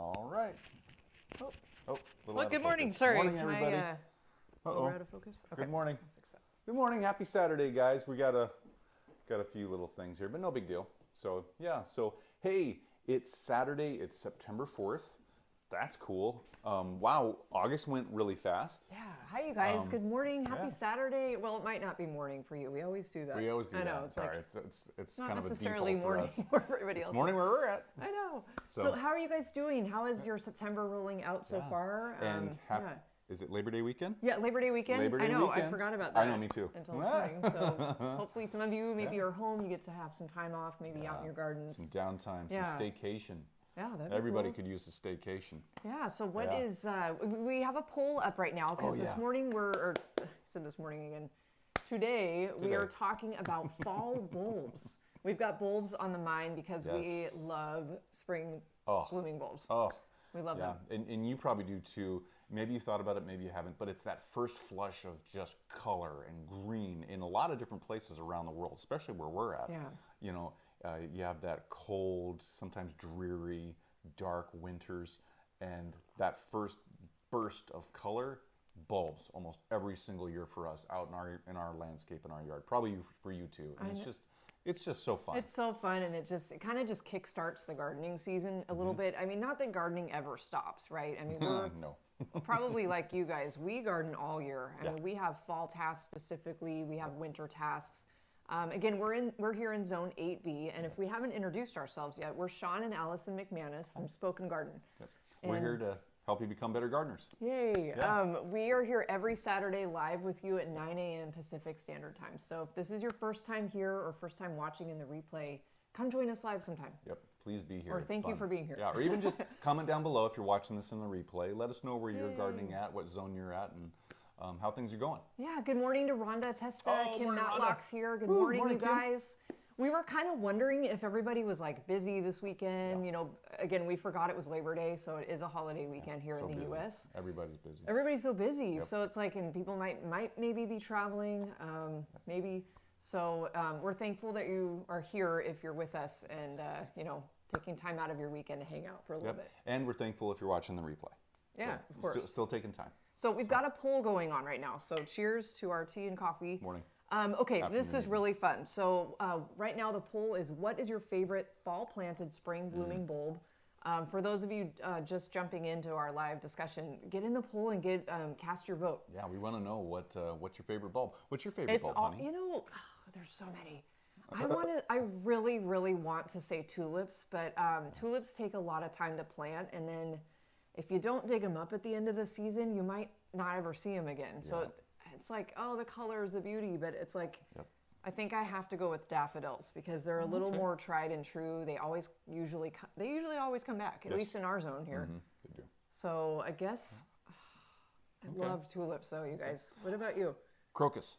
All right. Oh, Oh, well, good morning. Sorry. Morning, everybody. We're out of focus? Okay. Good morning. Fix that. Good morning. Happy Saturday, guys. We got a few little things here, but no big deal. So yeah. So hey, it's Saturday. It's September 4th. That's cool. Wow, August went really fast. Yeah. Hi, you guys. Good morning. Happy yeah. Saturday. Well, it might not be morning for you. We always do that. We always do I that. know. It's Sorry, like, it's not kind of a necessarily default morning for us. for everybody else. It's morning where we're at. I know. So- So how are you guys doing? How is your September rolling out so Yeah. far? And is it Labor Day weekend? Yeah, Labor Day weekend. Labor Day I know. weekend. I forgot about that. I know, me too. Until this morning. So hopefully some of you maybe are home. You get to have some time off, maybe out in your gardens. Some downtime, some Yeah. staycation. Yeah, that'd be Everybody cool. could use a staycation. Yeah, so what Yeah. is, we have a poll up right now because this yeah. morning I said this morning again, today we are talking about fall bulbs. We've got bulbs on the mind because we love spring blooming bulbs. Oh, We love yeah. them. And you probably do too. Maybe you thought about it, maybe you haven't, but it's that first flush of just color and green in a lot of different places around the world, especially where we're at. Yeah. You know, you have that cold, sometimes dreary, dark winters, and that first burst of color, bulbs almost every single year for us out in our landscape in our yard. Probably for you too. And it's just so fun. It's so fun, and it kind of just kickstarts the gardening season a little bit. I mean, not that gardening ever stops, right? I mean, we're no. probably like you guys. We garden all year. I Yeah. mean, we have fall tasks specifically. We have winter tasks. Again, we're here in Zone 8B, and if we haven't introduced ourselves yet, we're Sean and Allison McManus from Spoken Garden. Yep. We're here to help you become better gardeners. Yay! Yeah. We are here every Saturday live with you at 9 a.m. Pacific Standard Time. So if this is your first time here or first time watching in the replay, come join us live sometime. Yep, please be here. Or It's thank you fun. for being here. Yeah, or even just comment down below if you're watching this in the replay. Let us know where you're gardening at, what zone you're at, and how things are going. Yeah, good morning to Rhonda Testa. Oh, Kim morning, Matlock's here. Good Woo, morning, morning, you Kim. guys. We were kind of wondering if everybody was like busy this weekend. Yeah. You know, again, we forgot it was Labor Day, so it is a holiday weekend here So in the busy. U.S. Everybody's busy. Everybody's so busy, so it's like, and people might maybe be traveling, maybe. So we're thankful that you are here if you're with us, and you know, taking time out of your weekend to hang out for a little bit. And we're thankful if you're watching the replay. Yeah, So, of course. Still taking time. So we've got a poll going on right now. So cheers to our tea and coffee. Morning. Okay, this is Afternoon. really fun. So right now the poll is, what is your favorite fall planted spring blooming bulb? For those of you just jumping into our live discussion, get in the poll and cast your vote. Yeah, we want to know what's your favorite bulb. What's your favorite bulb, honey? You know, there's so many. I really, really want to say tulips, but tulips take a lot of time to plant, and then if you don't dig them up at the end of the season, you might not ever see them again. So it's like, oh, the color is the beauty, but it's like, I think I have to go with daffodils because they're a little more tried and true. They usually always come back, at least in our zone here. They do. So I guess I love tulips, though, you guys. What about you? Crocus.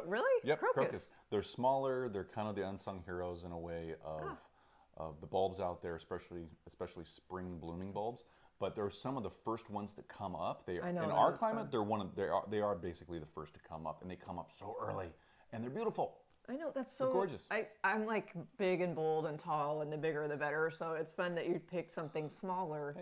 Really? Yep, crocus. They're smaller. They're kind of the unsung heroes in a way of the bulbs out there, especially spring blooming bulbs. But they're some of the first ones to come up. I know, in that our is climate, fun. they are basically the first to come up, and they come up so early, and they're beautiful. I know, that's so They're gorgeous. I'm like big and bold and tall, and the bigger the better. So it's fun that you pick something smaller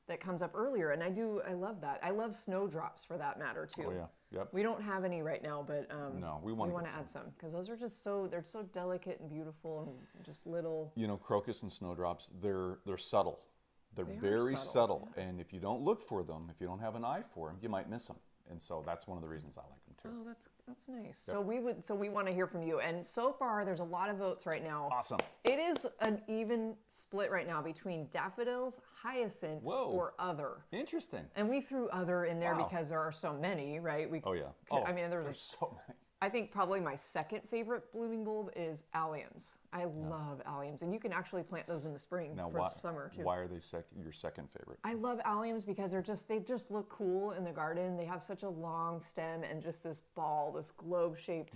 that comes up earlier. And I love that. I love snowdrops for that matter too. Oh yeah, yep. We don't have any right now, but No, we want to add some because those are just they're so delicate and beautiful and just little. You know, crocus and snowdrops, they're subtle. They're They are very subtle, and if you don't look for them, if you don't have an eye for them, you might miss them. And so that's one of the reasons I like them too. Oh, that's nice. Yep. So we want to hear from you. And so far, there's a lot of votes right now. Awesome. It is an even split right now between daffodils, hyacinth, or other. Interesting. And we threw other in there Wow. because there are so many, right? Oh yeah. I mean, there's so many. I think probably my second favorite blooming bulb is alliums. I love alliums, and you can actually plant those in the spring for summer too. Why are they your second favorite? I love alliums because they just look cool in the garden. They have such a long stem and just this ball, this globe shaped.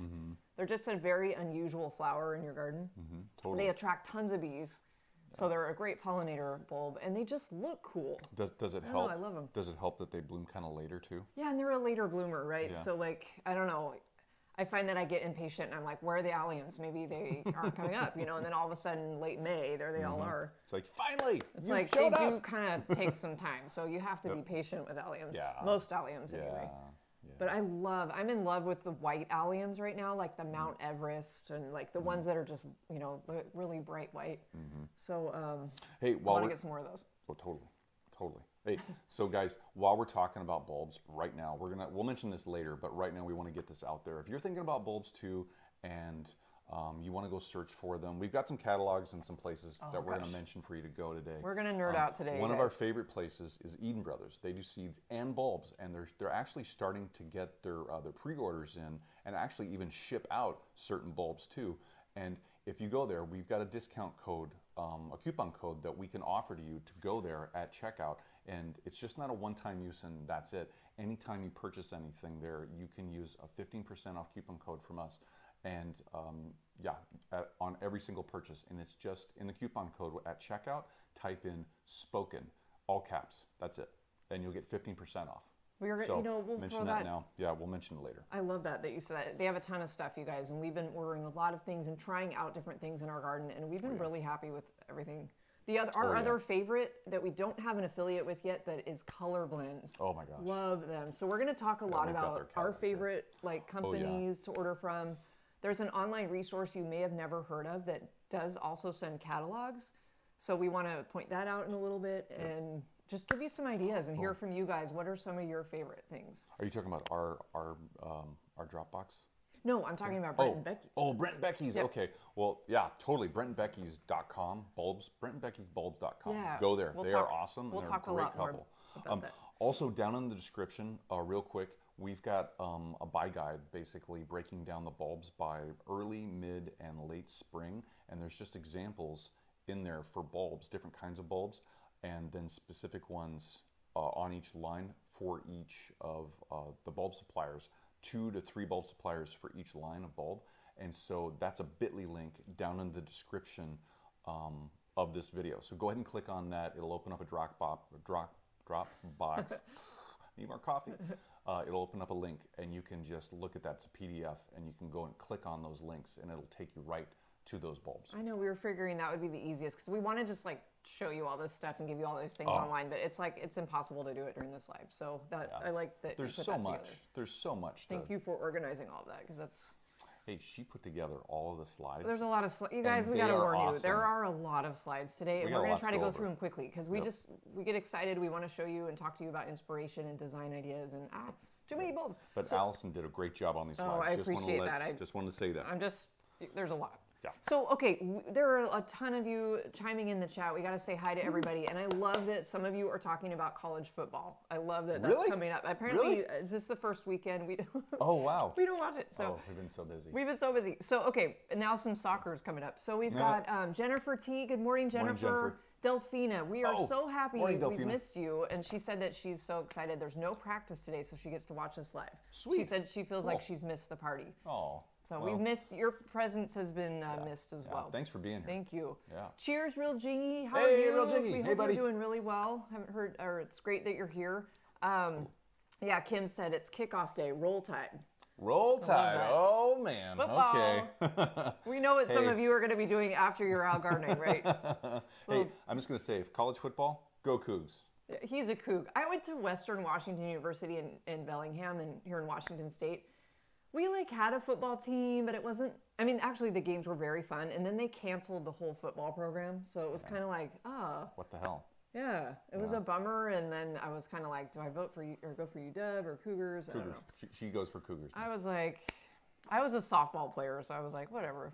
They're just a very unusual flower in your garden. Totally. They attract tons of bees. So they're a great pollinator bulb, and they just look cool. Does it help? I love them. Does it help that they bloom kind of later too? Yeah, and they're a later bloomer, right? Yeah. So like, I don't know. I find that I get impatient and I'm like, where are the alliums? Maybe they aren't coming up, you know, and then all of a sudden late May, there they all are. It's like, finally, It's you like showed they up. do kind of take some time. So you have to be patient with alliums. Yeah. Most alliums anyway. But I'm in love with the white alliums right now, like the Mount Everest and like the ones that are just, you know, really bright white. So Hey, I want to get some more of those. Oh, totally. Hey, so guys, while we're talking about bulbs right now, we'll mention this later, but right now we want to get this out there. If you're thinking about bulbs too, and you want to go search for them, we've got some catalogs and some places that we're going to mention for you to go today. We're going to nerd out today. One of our favorite places is Eden Brothers. They do seeds and bulbs, and they're actually starting to get their pre-orders in, and actually even ship out certain bulbs too. And if you go there, we've got a discount code, a coupon code that we can offer to you to go there at checkout. And it's just not a one-time use and that's it. Anytime you purchase anything there, you can use a 15% off coupon code from us. And on every single purchase. And it's just in the coupon code at checkout, type in spoken, all caps. That's it. And you'll get 15% off. We'll mention that now. Yeah, we'll mention it later. I love that you said that. They have a ton of stuff, you guys, and we've been ordering a lot of things and trying out different things in our garden, and we've been really happy with everything. Our other favorite that we don't have an affiliate with yet, but is Color Blends. Oh my gosh, love them. So we're going to talk a lot about our favorite companies to order from. There's an online resource you may have never heard of that does also send catalogs. So we want to point that out in a little bit and just give you some ideas and hear from you guys. What are some of your favorite things? Are you talking about our Dropbox? No, I'm talking about Brent and Becky's. Oh, Brent and Becky's. Yep. Okay. Well, yeah, totally. BrentandBecky's.com. Bulbs. BrentandBecky'sBulbs.com. Yeah, Go there. They are awesome. We'll and talk they're a great lot couple. more about that. Also, down in the description, real quick, we've got a buy guide basically breaking down the bulbs by early, mid, and late spring. And there's just examples in there for bulbs, different kinds of bulbs, and then specific ones on each line for each of the bulb suppliers. 2 to 3 bulb suppliers for each line of bulb. And so that's a bit.ly link down in the description of this video. So go ahead and click on that. It'll open up a drop box. Need more coffee. It'll open up a link and you can just look at that. It's a PDF and you can go and click on those links and it'll take you right to those bulbs. I know, we were figuring that would be the easiest because we want to just show you all this stuff and give you all these things online, but it's impossible to do it during this live. So I like that. There's so much. Together. There's so much. Thank you for organizing all of that because that's. Hey, she put together all of the slides. There's a lot of slides. You guys, we got to warn you. There are a lot of slides today, and we're going to try to go through them quickly because we get excited. We want to show you and talk to you about inspiration and design ideas and too many bulbs. But Allison did a great job on these slides. Oh, I appreciate that. I just wanted to say that. There's a lot. Yeah. So, okay, there are a ton of you chiming in the chat. We got to say hi to everybody. And I love that some of you are talking about college football. I love that that's coming up. Apparently, is this the first weekend? Oh, wow. We don't watch it. So we've been so busy. We've been so busy. So, okay, now some soccer is coming up. So we've got Jennifer T. Good morning, Jennifer. Delphina, we are so happy we've missed you. And she said that she's so excited. There's no practice today, so she gets to watch us live. Sweet. She said she feels like she's missed the party. Oh. So we've missed, your presence has been missed as well. Thanks for being here. Thank you. Yeah. Cheers, Real Jingy. How are you? Real Jingy. We hope you're doing really well. Haven't heard, or it's great that you're here. Yeah, Kim said it's kickoff day. Roll Tide. Roll Tide. Oh, man. Football. Okay. We know what some of you are going to be doing after you're out gardening, right? Hey, I'm just going to say, if college football, go Cougs. He's a Coug. I went to Western Washington University in Bellingham and here in Washington State. We had a football team, but it wasn't, actually the games were very fun. And then they canceled the whole football program. So it was kind of what the hell? Yeah, it was a bummer. And then I was kind of like, do I vote for you or go for UW or Cougars? I don't know. She goes for Cougars. I was like, I was a softball player. So I was like, whatever.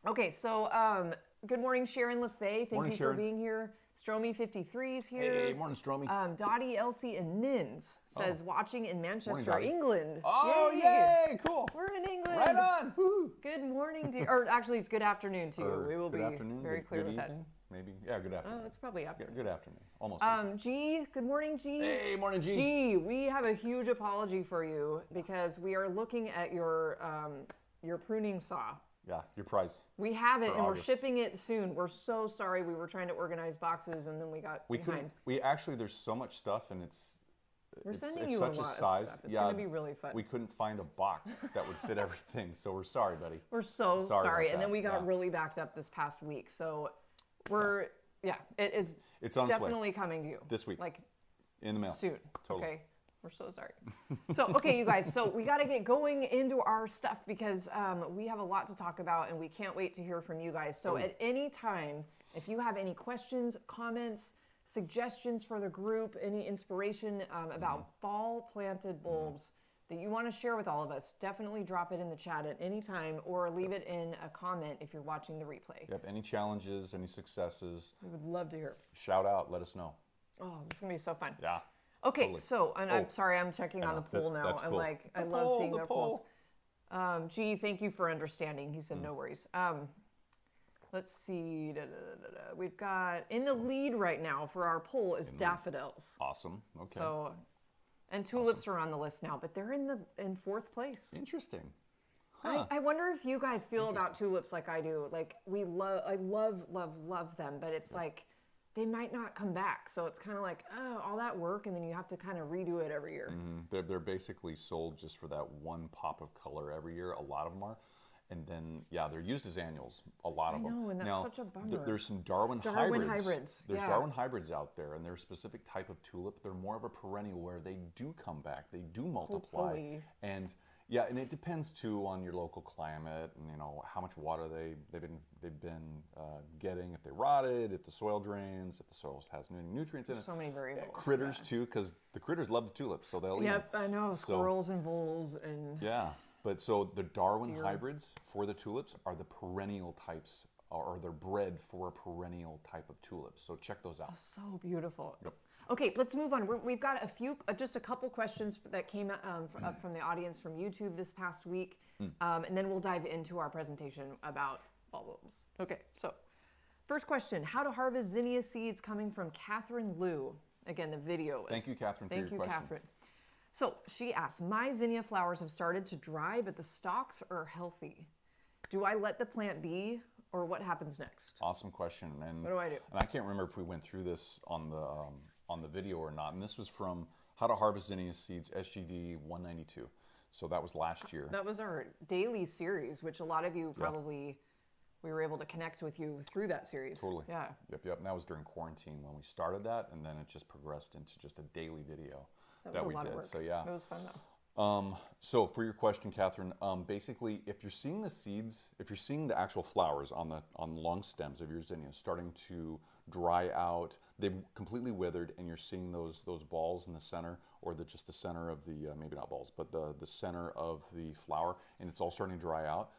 Okay, so good morning, Sharon LaFay. Thank you for being here. Stromy53 is here. Hey, morning, Stromy. Dottie, Elsie, and Nins says watching in Manchester, England. Oh, yay! Cool. We're in England. Right on. Woo. Good morning to you. Or actually, it's good afternoon to you. We will be very clear with that. Maybe. Yeah, good afternoon. Oh, it's probably afternoon. Good afternoon. Almost. G, good morning, G. Hey, morning, G. G, we have a huge apology for you because we are looking at your pruning saw. Yeah, your price. We have it, and we're shipping it soon. We're so sorry. We were trying to organize boxes, and then we got behind. We actually, there's so much stuff, and We're sending it's you such a lot size. of stuff. It's going to be really fun. We couldn't find a box that would fit everything, so we're sorry, buddy. We're so Sorry sorry. about And then that. we got Yeah. really backed up this past week. So we're, it is It's on its way. definitely coming to you. This week. Like In the mail. soon. Totally. Okay. We're so sorry. So, okay, you guys, so we got to get going into our stuff because we have a lot to talk about and we can't wait to hear from you guys. So at any time, if you have any questions, comments, suggestions for the group, any inspiration about fall planted bulbs that you want to share with all of us, definitely drop it in the chat at any time or leave it in a comment if you're watching the replay. Yep. Any challenges, any successes, We would love to hear. shout out, let us know. Oh, this is going to be so fun. Yeah. Okay, Totally. so, and I'm sorry, I'm checking on the poll now. that's I'm cool. like, I The love poll, seeing the their poll. polls. Gee, thank you for understanding. He said, no worries. Let's see. We've got, in the lead right now for our poll is daffodils. Awesome. Okay. So, and tulips are on the list now, but they're in fourth place. Interesting. Huh. I wonder if you guys feel about tulips like I do. Like I love them, but it's like they might not come back. So it's kind of like, oh, all that work, and then you have to kind of redo it every year. They're basically sold just for that one pop of color every year. A lot of them are. And then, yeah, they're used as annuals, a lot of them. know, and that's now, such a bummer. There's some Darwin hybrids. There's yeah. Darwin hybrids out there, and they're a specific type of tulip. They're more of a perennial where they do come back. They do multiply. Hopefully. And yeah, and it depends too on your local climate and how much water they've been getting, if they rotted, if the soil drains, if the soil has any nutrients in it. So many variables. Critters too, because the critters love the tulips, so they'll eat Yep, them. I know. Squirrels and voles and Yeah, but so the Darwin hybrids for the tulips are the perennial types, or they're bred for a perennial type of tulips. So check those out. so beautiful. Yep. Okay, let's move on. We've got a few, just a couple questions that came up from the audience from YouTube this past week, and then we'll dive into our presentation about bulbs. Okay, so first question: how to harvest zinnia seeds? Coming from Catherine Liu. Again, the video. Thank you, Catherine, for Thank your you, question. Catherine. So she asks, my zinnia flowers have started to dry, but the stalks are healthy. Do I let the plant be, or what happens next? Awesome question. And What do I do? And I can't remember if we went through this on the video or not. And this was from How to Harvest Zinnia Seeds, SGD 192. So that was last year. That was our daily series, which a lot of you probably, we were able to connect with you through that series. Totally. Yeah. Yep. And that was during quarantine when we started that, and then it just progressed into just a daily video That was we a lot did. of work. So yeah. It was fun though. So for your question, Catherine, basically, if you're seeing the seeds, if you're seeing the actual flowers on the long stems of your zinnias starting to dry out, they've completely withered, and you're seeing those balls in the center, or just the center of the maybe not balls, but the center of the flower, and it's all starting to dry out.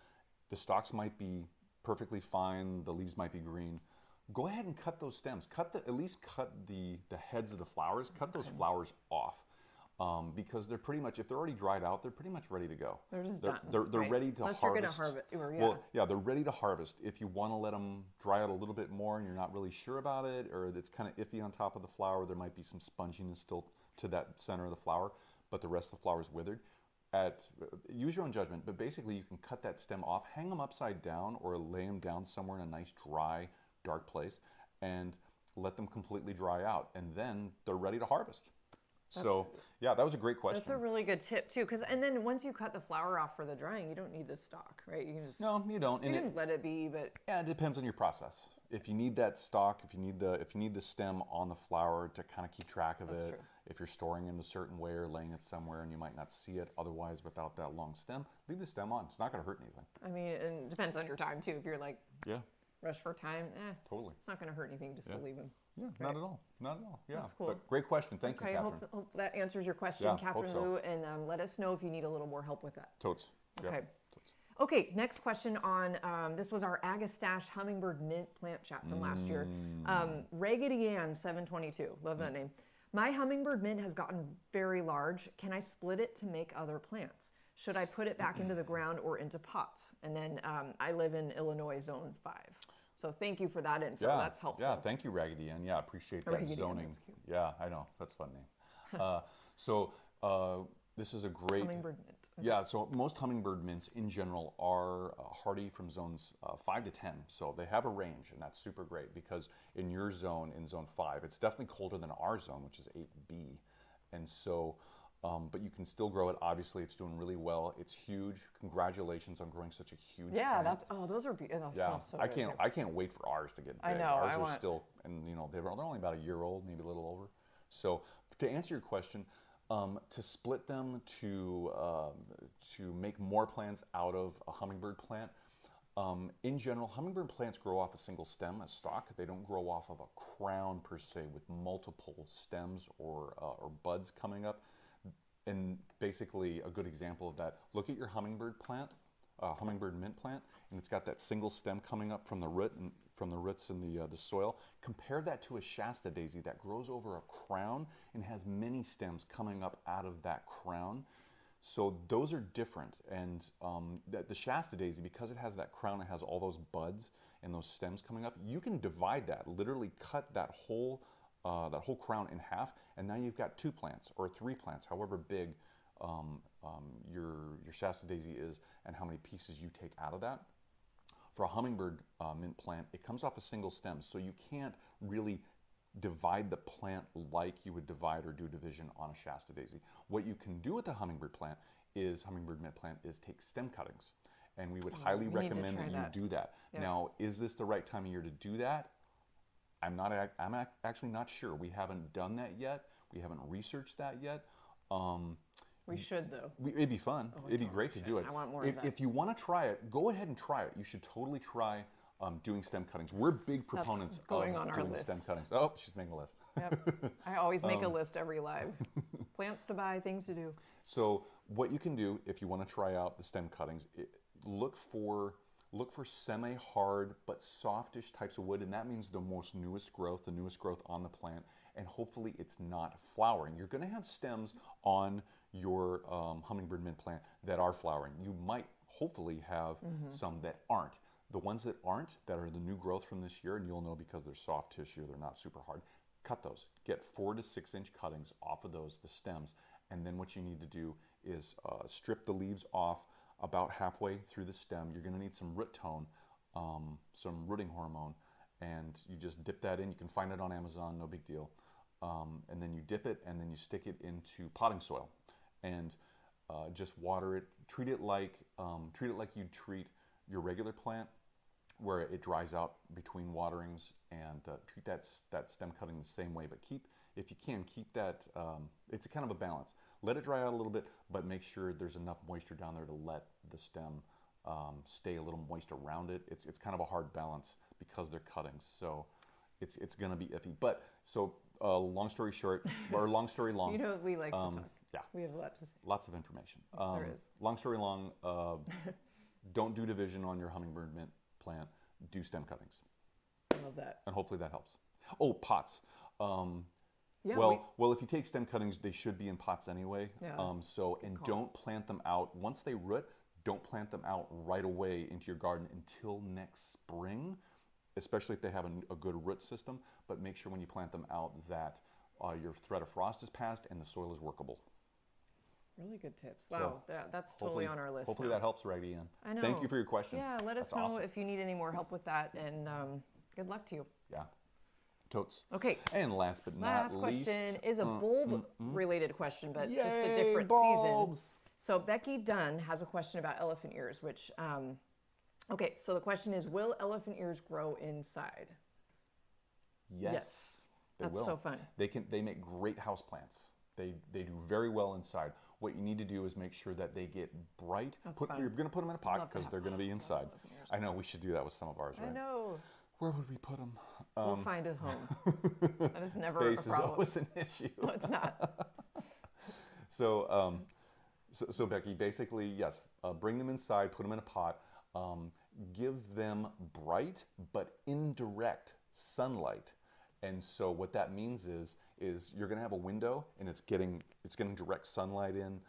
The stalks might be perfectly fine. The leaves might be green. Go ahead and cut those stems. At least cut the heads of the flowers. Cut those flowers off. Because they're pretty much, if they're already dried out, they're pretty much ready to go. They're just they're, done. They're right? ready to Unless harvest. you're going to harvest. Well, yeah, they're ready to harvest. If you want to let them dry out a little bit more and you're not really sure about it, or it's kind of iffy on top of the flower, there might be some sponginess still to that center of the flower, but the rest of the flower is withered. Use your own judgment, but basically you can cut that stem off, hang them upside down, or lay them down somewhere in a nice, dry, dark place, and let them completely dry out, and then they're ready to harvest. So yeah, that was a great question. That's a really good tip too, and then once you cut the flower off for the drying, you don't need the stalk, right? You can just You don't. you And can let it be, but yeah, it depends on your process. If you need that stalk, if you need the stem on the flower to kind of keep track of it, true. if you're storing it in a certain way or laying it somewhere and you might not see it otherwise without that long stem, leave the stem on. It's not going to hurt anything. I mean, it depends on your time too. If you're like Yeah, rush for time, totally. it's not going to hurt anything just to leave them. Yeah, not at all. Not at all. Yeah, That's cool. But great question. Thank you, Okay, Catherine. hope that answers your question, Yeah, Catherine hope so. Liu, and let us know if you need a little more help with that. Totes. Yep. Okay. Okay, next question on, this was our Agastache Hummingbird Mint plant chat from last year. Raggedy Ann 722, love that name. My hummingbird mint has gotten very large. Can I split it to make other plants? Should I put it back into the ground or into pots? And then I live in Illinois Zone 5. So thank you for that info. Yeah, That's helpful. Yeah, thank you, Raggedy Ann. Yeah, appreciate that Raggedy Ann, zoning. that's cute. Yeah, I know. That's a fun name. This is a great... Hummingbird mint. Yeah, so most hummingbird mints in general are hardy from zones 5 to 10. So they have a range, and that's super great because in your zone, in zone 5, it's definitely colder than our zone, which is 8B. And so, but you can still grow it. Obviously, it's doing really well. It's huge. Congratulations on growing such a huge Yeah, plant. those are beautiful. Yeah, So I good can't. too. I can't wait for ours to get big. I know, Ours I are want. still, and they're only about a year old, maybe a little over. So to answer your question, to split them to make more plants out of a hummingbird plant. In general, hummingbird plants grow off a single stem, a stalk. They don't grow off of a crown per se with multiple stems or buds coming up. And basically, a good example of that, look at your hummingbird plant, hummingbird mint plant, and it's got that single stem coming up from the root and from the roots in the soil. Compare that to a Shasta daisy that grows over a crown and has many stems coming up out of that crown. So those are different, and the Shasta daisy, because it has that crown, it has all those buds and those stems coming up. You can divide that, literally cut that whole crown in half, and now you've got 2 plants or 3 plants, however big your Shasta daisy is, and how many pieces you take out of that. For a hummingbird mint plant, it comes off a single stem, so you can't really divide the plant like you would divide or do division on a Shasta daisy. What you can do with the hummingbird mint plant is take stem cuttings, and we would highly recommend that you do that. Yeah. Now, is this the right time of year to do that? I'm actually not sure. We haven't done that yet. We haven't researched that yet. We should though. It'd be fun. It'd be great to do it. I want more of that. If you want to try it, go ahead and try it. You should totally try doing stem cuttings. We're big proponents of going on our doing list. stem cuttings. Oh, she's making a list. Yep. I always make a list every live. Plants to buy, things to do. So what you can do if you want to try out the stem cuttings, look for semi-hard but softish types of wood, and that means the newest growth on the plant, and hopefully it's not flowering. You're going to have stems on your hummingbird mint plant that are flowering. You might hopefully have some that aren't. The ones that aren't, that are the new growth from this year, and you'll know because they're soft tissue, they're not super hard, cut those. Get 4 to 6 inch cuttings off of those, the stems, and then what you need to do is strip the leaves off about halfway through the stem. You're going to need some root tone, some rooting hormone, and you just dip that in. You can find it on Amazon, no big deal. And then you dip it, and then you stick it into potting soil, and just water it. Treat it like you'd treat your regular plant, where it dries out between waterings, and treat that stem cutting the same way. But if you can, keep that. It's a kind of a balance. Let it dry out a little bit, but make sure there's enough moisture down there to let the stem stay a little moist around it. It's kind of a hard balance because they're cuttings, so it's going to be iffy. But so long story short, or long story long. You know, we like to talk. Yeah, we have a lot to say. Lots of information. There is. Long story long. Don't do division on your hummingbird mint plant. Do stem cuttings. I love that. And hopefully that helps. Oh, pots. Yeah, well, if you take stem cuttings, they should be in pots anyway. Yeah. Don't plant them out once they root. Don't plant them out right away into your garden until next spring, especially if they have a good root system. But make sure when you plant them out that your threat of frost is passed and the soil is workable. Really good tips. Wow, that's totally on our list. Hopefully that helps, Raggedy Ann. I know. Thank you for your question. Yeah, let us know awesome. If you need any more help with that, and good luck to you. Yeah. Totes. Okay. And last but not least. Last question is a bulb-related question, but Yay, just a different bulbs. season. So Becky Dunn has a question about elephant ears, which, okay, so the question is, will elephant ears grow inside? Yes. They That's will. so fun. They make great house plants. They do very well inside. What you need to do is make sure that they get bright. You're going to put them in a pot because they're going to be inside. I know, we should do that with some of ours, right? I know. Where would we put them? We'll find a home. That is never a problem. Space is always an issue. No, it's not. So Becky, basically, yes, bring them inside, put them in a pot, give them bright but indirect sunlight. And so what that means is you're going to have a window, and it's getting direct sunlight in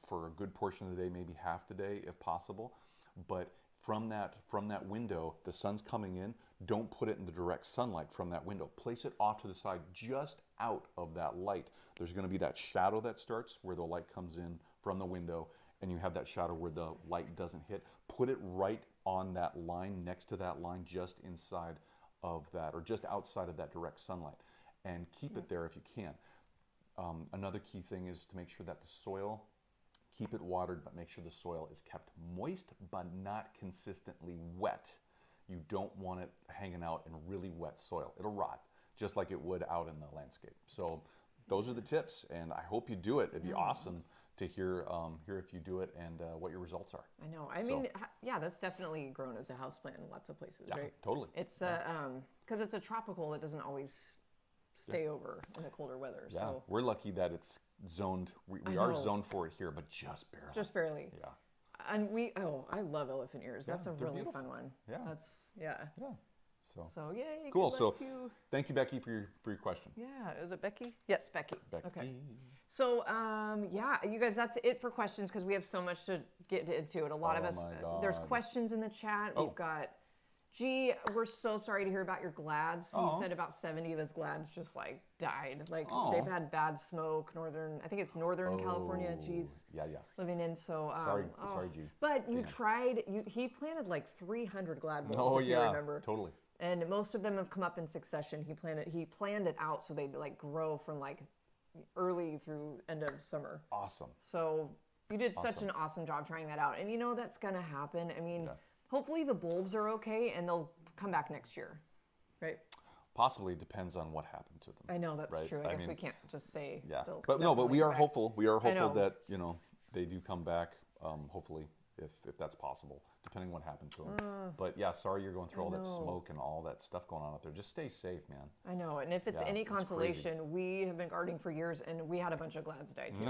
for a good portion of the day, maybe half the day if possible. But from that window, the sun's coming in. Don't put it in the direct sunlight from that window. Place it off to the side, just out of that light. There's going to be that shadow that starts where the light comes in from the window, and you have that shadow where the light doesn't hit. Put it right on that line, next to that line, just inside of that, or just outside of that direct sunlight, and keep it there if you can. Another key thing is to make sure that the soil, keep it watered, but make sure the soil is kept moist, but not consistently wet. You don't want it hanging out in really wet soil. It'll rot, just like it would out in the landscape. So those are the tips, and I hope you do it. It'd be awesome to hear if you do it and what your results are. I know. I mean, yeah, that's definitely grown as a houseplant in lots of places, right? Totally. It's because it's a tropical, it doesn't always stay over in the colder weather. Yeah, So we're lucky that it's zoned. We are zoned for it here, but just barely. just barely. Yeah. And I love elephant ears. That's a really fun one. Yeah. Yeah. So yay. cool. Good So luck to you. thank you, Becky, for your question. Yeah, is it Becky? Yes, Becky. Becky. Okay. So, yeah, you guys, that's it for questions because we have so much to get into it. A lot of us, there's questions in the chat. We've got, gee, we're so sorry to hear about your glads. He said about 70 of his glads just like died. Like they've had bad smoke, I think it's Northern California, geez. Yeah. Living in, so. Sorry, G. But you tried, he planted like 300 glad bulbs, if you remember. Totally. And most of them have come up in succession. He planned it out so they like grow from like early through end of summer. Awesome. So you did such an awesome job trying that out. And you know that's going to happen. I mean, hopefully the bulbs are okay and they'll come back next year, right? Possibly depends on what happened to them. I know that's right? true. I guess we can't just say. Yeah, but we are hopeful. We are hopeful that they do come back. Hopefully, if that's possible, depending what happened to them. But yeah, sorry you're going through all that smoke and all that stuff going on up there. Just stay safe, man. I know, and if it's any consolation, we have been gardening for years, and we had a bunch of glads die too.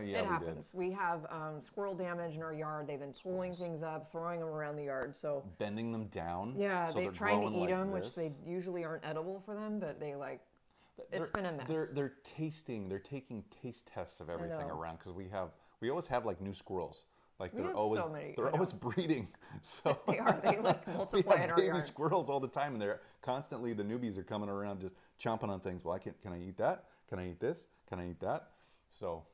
It happens. We have squirrel damage in our yard. They've been swelling things up, throwing them around the yard. So bending them down. Yeah, so they're trying to eat like them, this. which they usually aren't edible for them, but they like. It's been a mess. They're taking taste tests of everything around because we always have like new squirrels. Like they're always breeding. So they are. They like multiply in our baby yard. squirrels all the time, and they're constantly the newbies are coming around just chomping on things. Well, can I eat that? Can I eat this? Can I eat that? So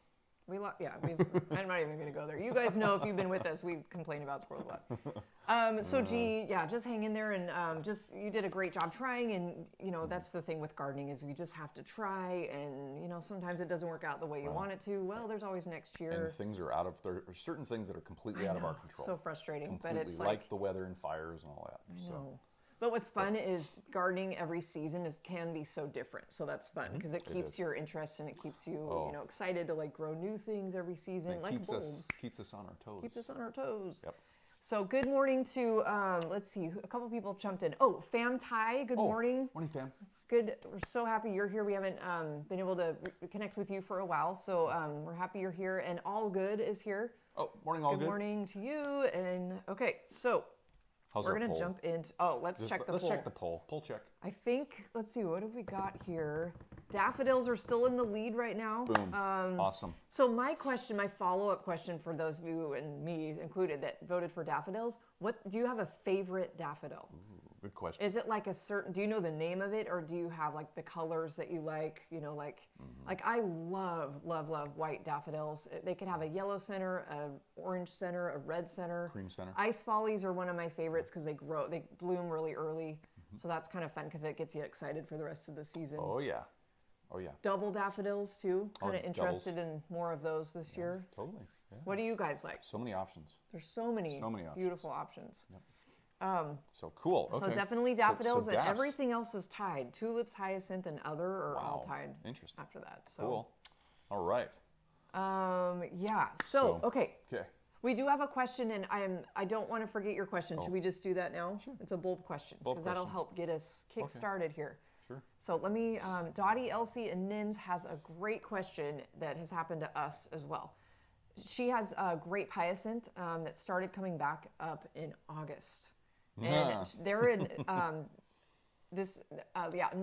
I'm not even going to go there. You guys know if you've been with us, we complain about squirrel blood. So G, just hang in there and you did a great job trying. And that's the thing with gardening is we just have to try. And sometimes it doesn't work out the way you want it to. Well, there's always next year. And things are there are certain things that are completely out of our control. So frustrating, completely, but it's like the weather and fires and all that. I know. But what's fun is gardening every season can be so different. So that's fun because it keeps your interest and it keeps you, excited to like grow new things every season. It like keeps us on our toes. Keeps us on our toes. Yep. So good morning to, let's see, a couple people jumped in. Oh, Fam Tai, good morning. Morning, Fam. Good. We're so happy you're here. We haven't been able to connect with you for a while. So we're happy you're here. And All Good is here. Oh, morning, All Good. Good morning to you. And okay, so. We're going to jump into, let's check the poll. Let's check the poll. Poll check. I think, let's see, what have we got here? Daffodils are still in the lead right now. Boom. Awesome. So my follow-up question for those of you and me included that voted for daffodils, do you have a favorite daffodil? Ooh, good question. Is it like do you know the name of it or do you have like the colors that you like, like I love, love, love white daffodils. They could have a yellow center, a orange center, a red center. Cream center. Ice follies are one of my favorites because they bloom really early. So that's kind of fun because it gets you excited for the rest of the season. Oh yeah. Double daffodils too. Kind of interested in more of those this year. Totally. Yeah. What do you guys like? So many options. There's so many beautiful options. Yep. So cool. Okay. So definitely daffodils, and daffs. everything else is tied. Tulips, hyacinth, and other are all tied. Interesting. After that. So. Cool. All right. Yeah. So okay. Okay. We do have a question, and I don't want to forget your question. Should we just do that now? Sure. It's a bulb question because that'll help get us kick-started here. Sure. So let me, Dottie, Elsie, and Nins has a great question that has happened to us as well. She has a grape hyacinth that started coming back up in August. And they're in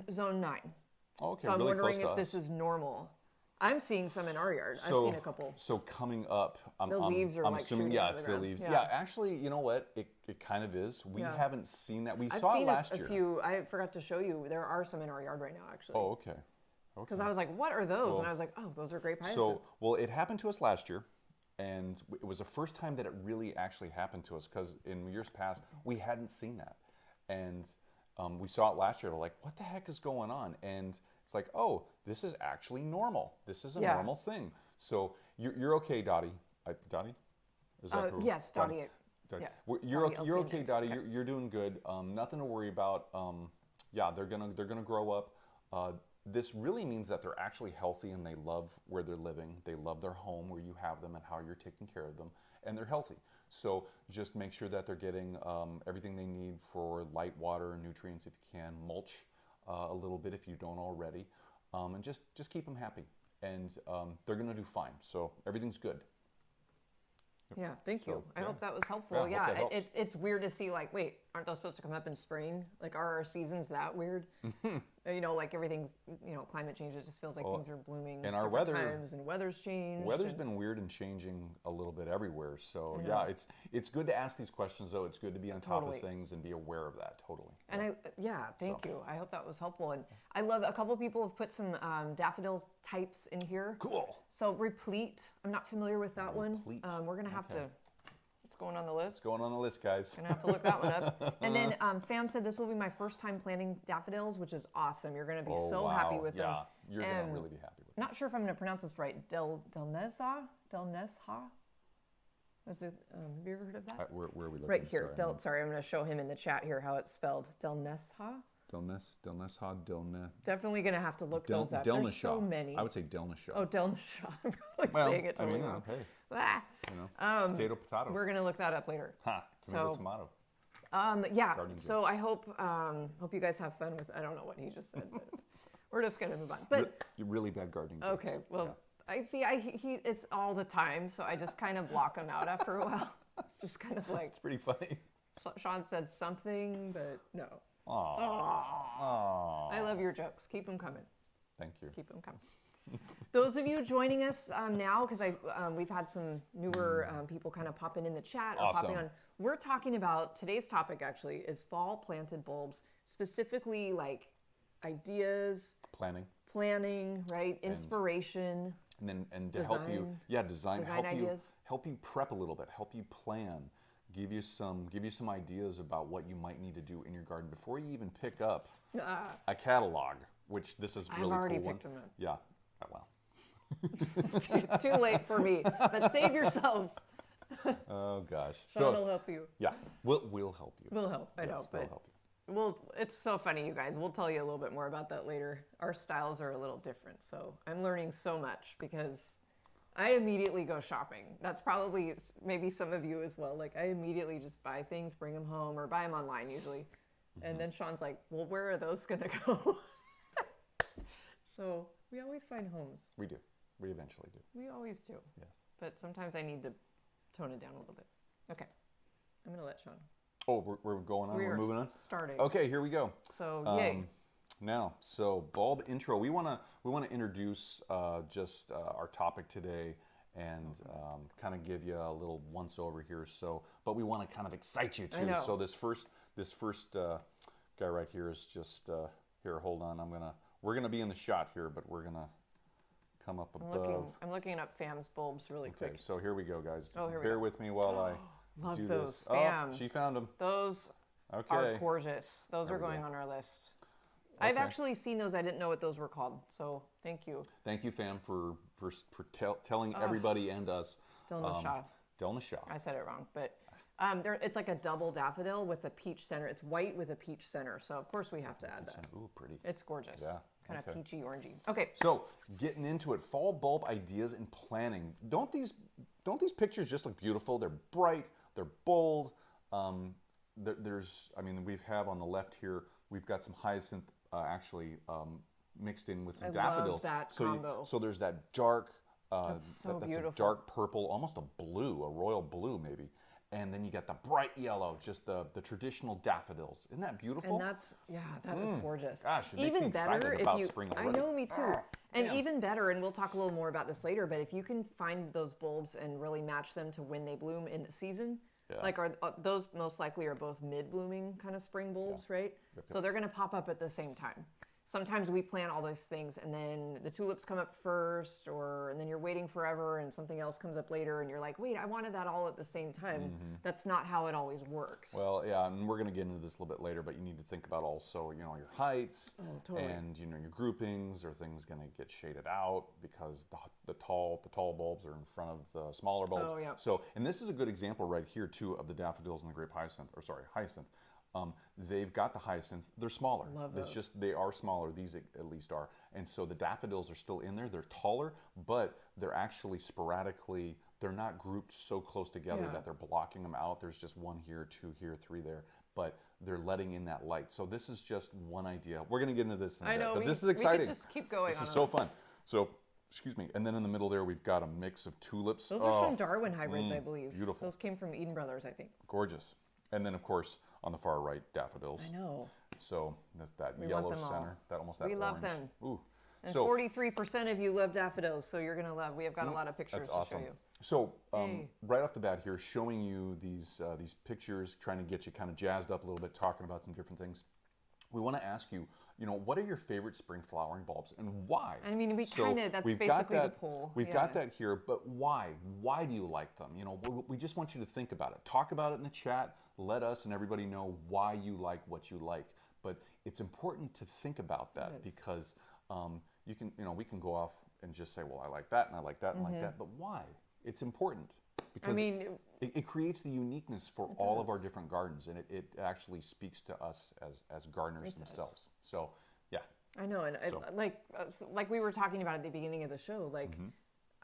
zone 9. Okay, so I'm really wondering close to if this is normal. I'm seeing some in our yard. I've seen a couple. So coming up, the leaves are I'm like assuming, shooting out of it's the the ground. leaves. Yeah, actually, you know what? It kind of is. We haven't seen that. I've saw seen it last year. a few. I forgot to show you. There are some in our yard right now, actually. Oh, okay. Because I was like, what are those? And I was like, oh, those are grape hyacinth. So, well, it happened to us last year. And it was the first time that it really actually happened to us because in years past, we hadn't seen that. And we saw it last year. They're like, what the heck is going on? And it's like, oh, this is actually normal. This is a normal thing. So you're okay, Dottie. Dottie? Is that who? Yes, Dottie. Dottie. Yeah. You're okay, Dottie okay, Dottie. You're doing good. Nothing to worry about. Yeah, they're gonna grow up. This really means that they're actually healthy and they love where they're living. They love their home where you have them and how you're taking care of them, and they're healthy. So just make sure that they're getting everything they need for light, water, and nutrients if you can. Mulch a little bit if you don't already, and just keep them happy, and they're gonna do fine. So everything's good. Yeah, thank you. I hope that was helpful. I hope that helps. It's weird to see, like, wait, aren't those supposed to come up in spring? Like, are our seasons that weird? You know, like everything's, you know, climate change. It just feels like things are blooming. And our different weather times, and weather's changed. Weather's and, been weird and changing a little bit everywhere. So yeah, it's good to ask these questions though. It's good to be on top of things and be aware of that. Totally. And thank you. I hope that was helpful. And I love a couple people have put some daffodil types in here. Cool. So replete. I'm not familiar with that Replete. one. We're gonna have to. It's going on the list. It's going on the list, guys. Gonna have to look that one up. And then Fam said this will be my first time planting daffodils, which is awesome. You're gonna be so happy with them. Yeah, you're gonna really be happy with them. Not sure if I'm gonna pronounce this right. Delnesha. Was it? Have you ever heard of that? Where are we looking? Right here. Sorry, I'm gonna show him in the chat here how it's spelled. Delnesha. Delnesha. Definitely gonna have to look those up. There's so many. I would say Delnesha. Oh, Delnesha. I'm really saying it totally wrong. Hey, Ah. potato, potato. We're gonna look that up later. Tomato, tomato. Yeah. So I hope you guys have fun with. I don't know what he just said, but we're just gonna move on. But You're really bad gardening. okay, jokes. well, I see. It's all the time, so I just kind of block him out after a while. It's just kind of like It's pretty funny. Sean said something, but no. Aww. I love your jokes. Keep them coming. Thank you. Keep them coming. Those of you joining us now, because we've had some newer people kind of popping in the chat or popping on. We're talking about today's topic actually is fall planted bulbs, specifically like ideas, planning, right? Inspiration. And to design, help you, design ideas. help you prep a little bit, help you plan, give you some ideas about what you might need to do in your garden before you even pick up a catalog, which this is really cool. I've already one. picked them up. Yeah, well. It's too late for me, but save yourselves. Oh gosh. Sean will help you. Yeah, we'll help you. We'll help. I know, we'll but help you. it's so funny, you guys. We'll tell you a little bit more about that later. Our styles are a little different, so I'm learning so much because I immediately go shopping. That's probably maybe some of you as well. Like I immediately just buy things, bring them home, or buy them online usually. And then Sean's like, well, where are those gonna go? So we always find homes. We do. We eventually do. We always do. Yes. But sometimes I need to tone it down a little bit. Okay. I'm gonna let Sean. Oh, we're going on. We're moving on. Starting. Okay, here we go. So yay. Now, so bulb intro. We wanna introduce just our topic today and kind of give you a little once over here. So, but we want to kind of excite you too. I know. So this first guy right here is just here. Hold on, we're gonna be in the shot here, but we're gonna come up above. I'm looking up Fam's bulbs really quick. Okay, so here we go, guys. Oh, here we Bear go. with me while I Love do those, this. Fam. Oh, she found them. Those Okay. are gorgeous. Those There are we going go. on our list. I've Okay. actually seen those. I didn't know what those were called. So thank you. Thank you, Fam, for telling everybody and us. Delnesha. Delnesha. I said it wrong, but it's like a double daffodil with a peach center. It's white with a peach center. So of course we have to add that. Ooh, pretty. It's gorgeous. Yeah. Kind of Okay. peachy orangey. Okay. So getting into it, fall bulb ideas and planning. Don't these pictures just look beautiful? They're bright. They're bold. We have on the left here. We've got some hyacinth mixed in with some daffodils. Love that so combo. So there's that dark. That's so beautiful. A dark purple, almost a blue, a royal blue maybe. And then you got the bright yellow, just the traditional daffodils. Isn't that beautiful? And that is gorgeous. Gosh, it makes me even excited better about if you. spring I already. know, me too. And man. even better, and we'll talk a little more about this later. But if you can find those bulbs and really match them to when they bloom in the season, like are those most likely are both mid-blooming kind of spring bulbs, right? Yep. So they're going to pop up at the same time. sometimes we plant all those things and then the tulips come up first, and then you're waiting forever and something else comes up later and you're like, wait, I wanted that all at the same time. That's not how it always works. Well, yeah, and we're going to get into this a little bit later, but you need to think about also, you know, your heights totally. and, you know, your groupings. Are things going to get shaded out because the tall bulbs are in front of the smaller bulbs? Oh, yeah. So, and this is a good example right here too of the daffodils and the grape hyacinth, hyacinth. They've got the hyacinth. They're smaller. Love It's those. just they are smaller. These at least are. And so the daffodils are still in there. They're taller, but they're actually sporadically. They're not grouped so close together that they're blocking them out. There's just one here, two here, three there. But they're letting in that light. So this is just one idea. We're going to get into this in a I bit, know. but this is exciting. We could just keep going. This on is and so on. fun. So, excuse me. And then in the middle there, we've got a mix of tulips. Those are some Darwin hybrids, I believe. beautiful. Those came from Eden Brothers, I think. Gorgeous. And then, of course, on the far right, daffodils. I know. So that We yellow want them all. center, that almost that We orange. love them. Ooh. And So 43% of you love daffodils, so you're gonna love. We have got a lot of pictures that's to awesome. show you. So Hey. right off the bat here, showing you these pictures, trying to get you kind of jazzed up a little bit, talking about some different things. We want to ask you, you know, what are your favorite spring flowering bulbs and why? I mean, we So kind of, that's we've got basically the that- poll. We've got that here, but why? Why do you like them? You know, we just want you to think about it. Talk about it in the chat. Let us and everybody know why you like what you like. But it's important to think about that because you can, you know, we can go off and just say, well, I like that and I like that and I like that. But why? It's important because I mean, it creates the uniqueness for all of our different gardens, and it actually speaks to us as gardeners themselves. So, yeah. I know, and like we were talking about at the beginning of the show, like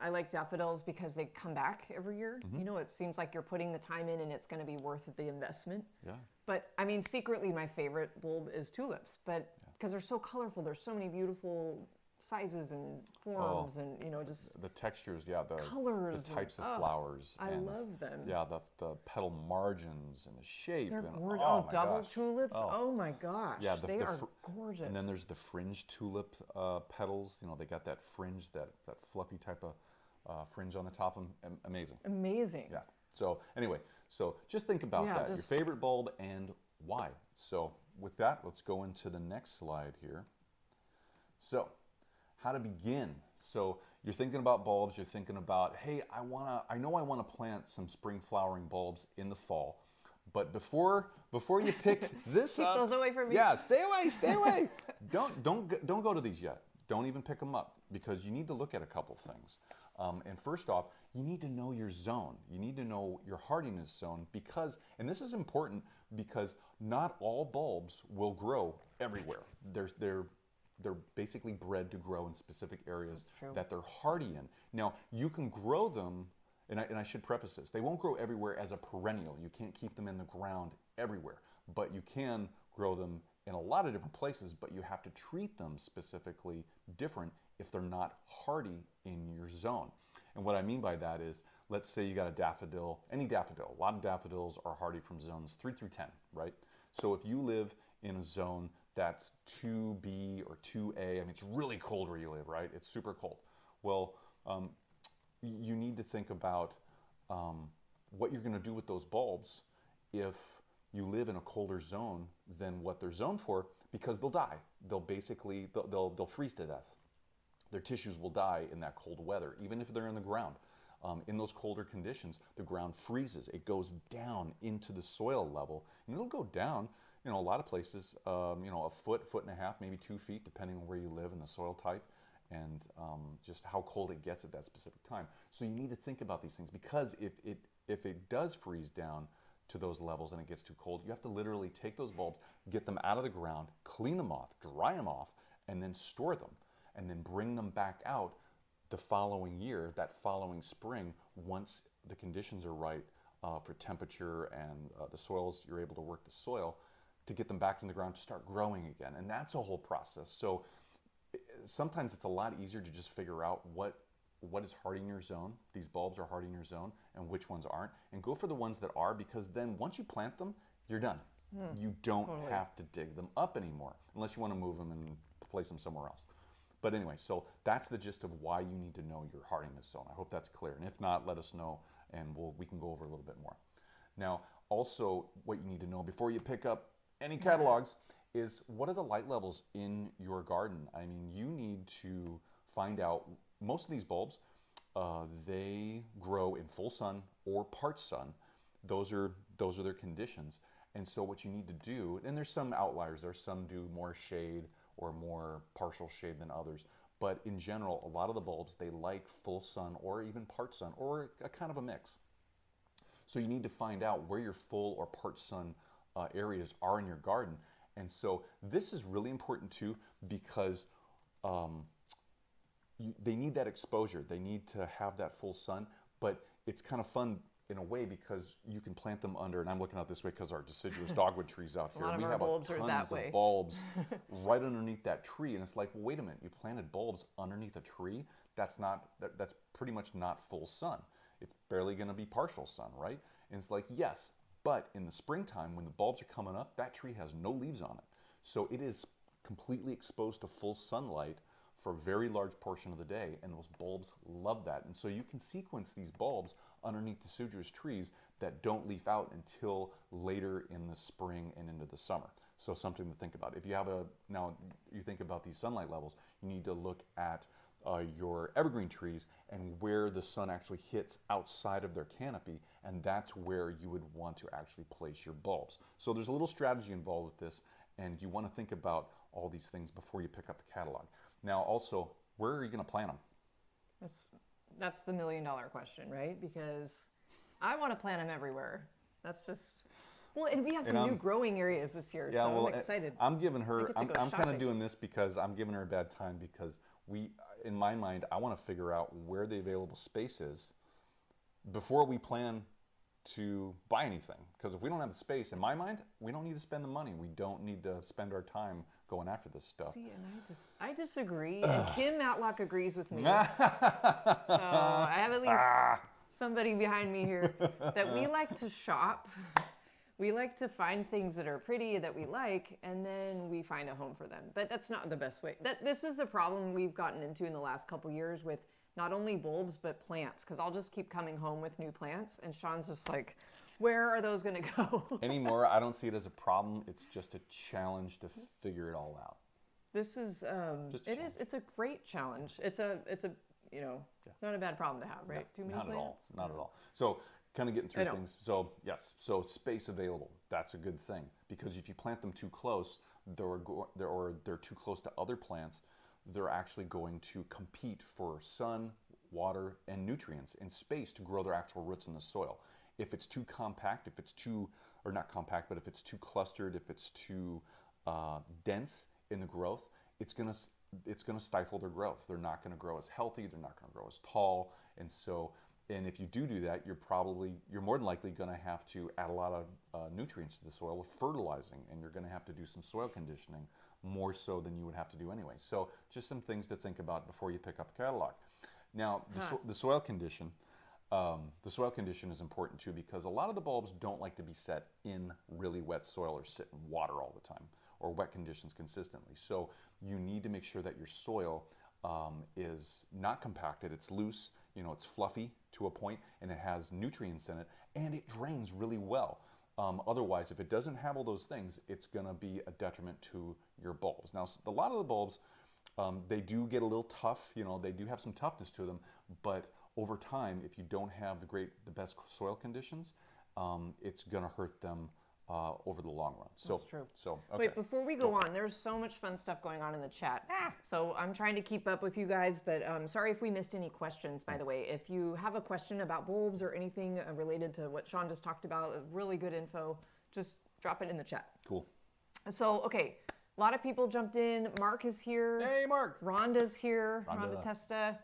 I like daffodils because they come back every year. You know, it seems like you're putting the time in and it's going to be worth the investment. Yeah. But I mean, secretly, my favorite bulb is tulips, but because they're so colorful, there's so many beautiful sizes and forms, and you know, just the textures, yeah, the colors, the types and, of flowers. I and, love them. Yeah, the petal margins and the shape. They're and, gorgeous. Oh, Oh, my double gosh. tulips. Oh. Oh my gosh. Yeah, they are gorgeous. And then there's the fringe tulip petals. You know, they got that fringe, that fluffy type of fringe on the top of them. Amazing. Amazing. Yeah. So anyway, so just think about that. Your favorite bulb and why. So with that, let's go into the next slide here. So how to begin. So you're thinking about bulbs, you're thinking about, hey, I know I want to plant some spring flowering bulbs in the fall. But before you pick this Keep up, those away from me. Yeah, stay away. Don't go to these yet. Don't even pick them up because you need to look at a couple things. And first off, you need to know your zone. You need to know your hardiness zone because, and this is important because not all bulbs will grow everywhere. They're basically bred to grow in specific areas that they're hardy in. Now, you can grow them, and I should preface this, they won't grow everywhere as a perennial. You can't keep them in the ground everywhere, but you can grow them in a lot of different places, but you have to treat them specifically different if they're not hardy in your zone. And what I mean by that is, let's say you got a daffodil, any daffodil. A lot of daffodils are hardy from zones 3 through 10, right? So if you live in a zone that's 2B or 2A, I mean, it's really cold where you live, right? It's super cold. Well, you need to think about what you're going to do with those bulbs if you live in a colder zone than what they're zoned for, because they'll die. They'll freeze to death. Their tissues will die in that cold weather, even if they're in the ground. In those colder conditions, the ground freezes. It goes down into the soil level, and it'll go down, you know, a lot of places, you know, a foot, foot and a half, maybe 2 feet, depending on where you live and the soil type, and just how cold it gets at that specific time. So you need to think about these things, because if it does freeze down to those levels and it gets too cold, you have to literally take those bulbs, get them out of the ground, clean them off, dry them off, and then store them, and then bring them back out the following year, that following spring, once the conditions are right for temperature and the soils, you're able to work the soil to get them back in the ground to start growing again. And that's a whole process. So sometimes it's a lot easier to just figure out what is hardy in your zone. These bulbs are hardy in your zone, and which ones aren't. And go for the ones that are, because then once you plant them, you're done. You don't have to dig them up anymore, unless you want to move them and place them somewhere else. But anyway, so that's the gist of why you need to know your hardiness zone. I hope that's clear. And if not, let us know, and we can go over a little bit more. Now, also what you need to know before you pick up any catalogs is what are the light levels in your garden? I mean, you need to find out, most of these bulbs, they grow in full sun or part sun. Those are their conditions. And so what you need to do, and there's some outliers, there's some do more shade or more partial shade than others. But in general, a lot of the bulbs, they like full sun or even part sun or a kind of a mix. So you need to find out where your full or part sun areas are in your garden. And so this is really important too, because they need that exposure. They need to have that full sun, but it's kind of fun in a way because you can plant them under, and I'm looking out this way because our deciduous dogwood trees out here. We have tons of bulbs right underneath that tree, and it's like, well, wait a minute, you planted bulbs underneath a tree? That's pretty much not full sun. It's barely going to be partial sun, right? And it's like, yes, but in the springtime when the bulbs are coming up, that tree has no leaves on it. So it is completely exposed to full sunlight for a very large portion of the day, and those bulbs love that. And so you can sequence these bulbs underneath deciduous trees that don't leaf out until later in the spring and into the summer. So something to think about. If you have now you think about these sunlight levels, you need to look at your evergreen trees and where the sun actually hits outside of their canopy, and that's where you would want to actually place your bulbs. So there's a little strategy involved with this, and you want to think about all these things before you pick up the catalog. Now also, where are you going to plant them? That's the $1 million question, right? Because I want to plant them everywhere. That's just, well, and we have some new growing areas this year, yeah, so well, I'm excited. I'm giving her, I'm kind of doing this because I'm giving her a bad time because in my mind, I want to figure out where the available space is before we plan to buy anything. Because if we don't have the space, in my mind, we don't need to spend the money. We don't need to spend our time going after this stuff. See, and I disagree, and Kim Matlock agrees with me. So I have at least somebody behind me here that we like to shop. We like to find things that are pretty that we like, and then we find a home for them. But that's not the best way. This is the problem we've gotten into in the last couple years with not only bulbs, but plants. Because I'll just keep coming home with new plants, and Sean's just like, where are those going to go? Anymore, I don't see it as a problem. It's just a challenge to figure it all out. This is, it's a great challenge. It's not a bad problem to have, right? No, not at all. Not at all. So, kind of getting through things. So yes, so space available, that's a good thing, because if you plant them too close, they're too close to other plants, they're actually going to compete for sun, water, and nutrients and space to grow their actual roots in the soil. If it's too compact, if it's too clustered, if it's too dense in the growth, it's gonna stifle their growth. They're not gonna grow as healthy, they're not gonna grow as tall, and if you do that, you're more than likely going to have to add a lot of nutrients to the soil with fertilizing, and you're going to have to do some soil conditioning more so than you would have to do anyway. So just some things to think about before you pick up a catalog. Now, the soil condition is important too, because a lot of the bulbs don't like to be set in really wet soil or sit in water all the time or wet conditions consistently. So you need to make sure that your soil is not compacted, it's loose, it's fluffy to a point, and it has nutrients in it, and it drains really well. Otherwise, if it doesn't have all those things, it's going to be a detriment to your bulbs. Now, a lot of the bulbs, they do get a little tough, they do have some toughness to them, but over time, if you don't have the best soil conditions, it's going to hurt them over the long run. That's true. Okay. Wait, before we go on, there's so much fun stuff going on in the chat. So I'm trying to keep up with you guys, but sorry if we missed any questions, by the way. If you have a question about bulbs or anything related to what Sean just talked about, really good info, just drop it in the chat. Cool. So, okay, a lot of people jumped in. Mark is here. Hey, Mark. Rhonda's here. Rhonda Testa.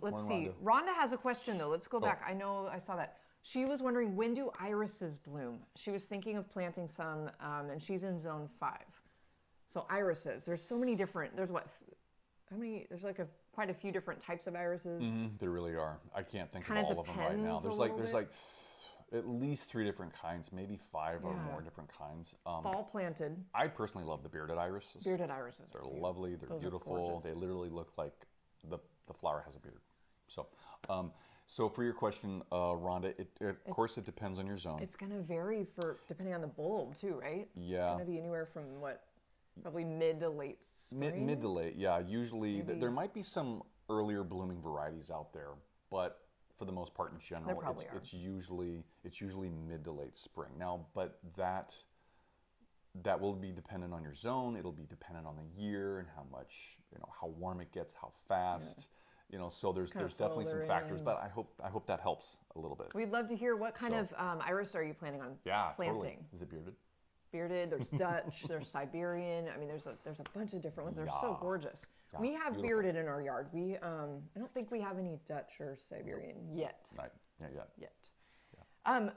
Let's see. Rhonda has a question, though. Let's go back. I know I saw that. She was wondering, when do irises bloom? She was thinking of planting some, and she's in zone 5. So irises, there's so many different, there's like quite a few different types of irises. There really are. I can't think of Kinda all of them right now. depends There's like at least 3 different kinds, maybe 5 or more different kinds. Fall planted. I personally love the bearded irises. Bearded irises. They're lovely, they're beautiful. They literally look like the flower has a beard. So for your question, Rhonda, of course it depends on your zone. It's going to vary for depending on the bulb too, right? Yeah. It's going to be anywhere from what, probably mid to late spring? Mid to late, yeah. Usually there might be some earlier blooming varieties out there, but for the most part in general, it's usually mid to late spring. Now, but that will be dependent on your zone. It'll be dependent on the year and how much, how warm it gets, how fast. So there's definitely some factors, but I hope that helps a little bit. We'd love to hear what kind of iris are you planning on planting? Totally. Is it bearded? Bearded. There's Dutch. There's Siberian. I mean, there's a bunch of different ones. They're so gorgeous. Yeah, we have beautiful. Bearded in our yard. We I don't think we have any Dutch or Siberian yet. Right. Yeah, yet.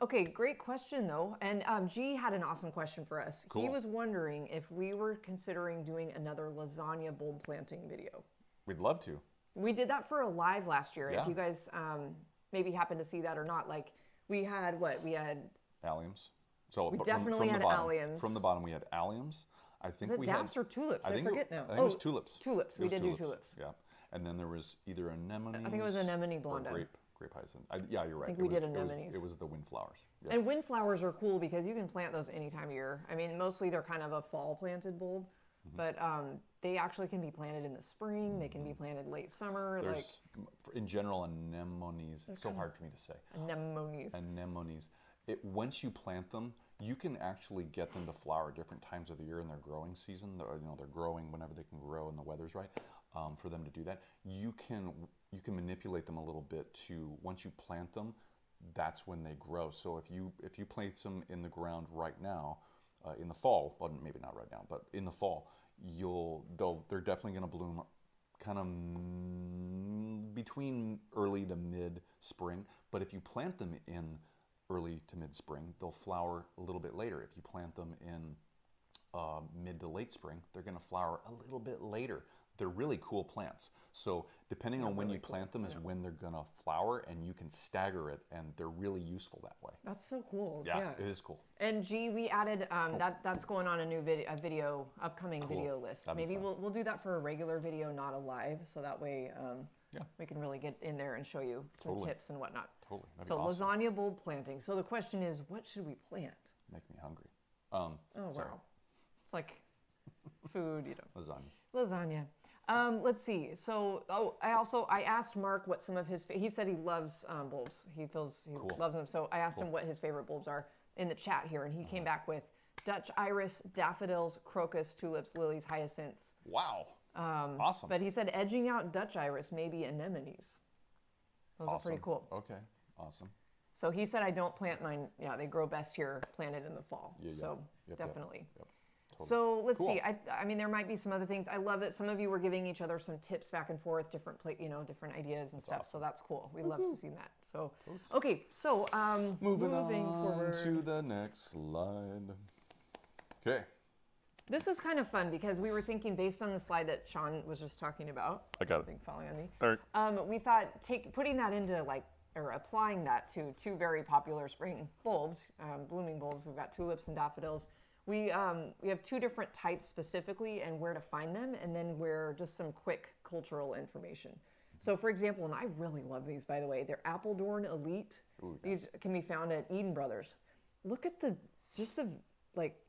Okay, great question though. And G had an awesome question for us. Cool. He was wondering if we were considering doing another lasagna bulb planting video. We'd love to. We did that for a live last year. Yeah. If you guys maybe happen to see that or not, like we had alliums. So we definitely had alliums. From the bottom, we had alliums. I think we daffs or tulips? I forget now. I think it was tulips. Tulips. We did do tulips. Yeah, and then there was either anemones. I think it was anemone blonde. Grape hyacinth. Yeah, you're right. I think we did anemones. It was the windflowers. Yeah. And windflowers are cool because you can plant those any time of year. I mean, mostly they're kind of a fall planted bulb, but they actually can be planted in the spring. They can be planted late summer. There's, in general, anemones. It's so hard for me to say. Anemones. Once you plant them, you can actually get them to flower at different times of the year in their growing season. They're growing whenever they can grow and the weather's right for them to do that. You can manipulate them a little bit to, once you plant them, that's when they grow. So if you place them in the ground right now, in the fall, well, maybe not right now, but in the fall, they're definitely going to bloom kind of between early to mid spring. But if you plant them in early to mid spring, they'll flower a little bit later. If you plant them in mid to late spring, they're going to flower a little bit later. They're really cool plants. So depending on when you plant them is when they're going to flower, and you can stagger it, and they're really useful that way. That's so cool. Yeah, it is cool. And G, we added that's going on a new video, upcoming video list. Maybe we'll do that for a regular video, not a live, so that way we can really get in there and show you some tips and whatnot. Totally. So awesome. Lasagna bulb planting. So the question is, what should we plant? Make me hungry. Sorry. Wow. It's like food, Lasagna. Let's see. So, I asked Mark what some of he said he loves bulbs. He loves them. So I asked him what his favorite bulbs are in the chat here, and he came back with Dutch iris, daffodils, crocus, tulips, lilies, hyacinths. Wow. Awesome. But he said edging out Dutch iris, maybe anemones. Those are pretty cool. Okay. Awesome. So he said I don't plant mine. Yeah, they grow best here, planted in the fall. So definitely. Yep. Totally. So let's see. I mean, there might be some other things. I love that some of you were giving each other some tips back and forth, different ideas and stuff. Awesome. So that's cool. We love to see that. So okay. So moving forward to the next slide. Okay. This is kind of fun because we were thinking based on the slide that Sean was just talking about. I got it. I think following on me. All right. We thought putting that into or applying that to two very popular spring bulbs, blooming bulbs. We've got tulips and daffodils. We have two different types specifically and where to find them, and then just some quick cultural information. So for example, and I really love these, by the way, they're Apeldoorn Elite. Ooh, these can be found at Eden Brothers. Look at the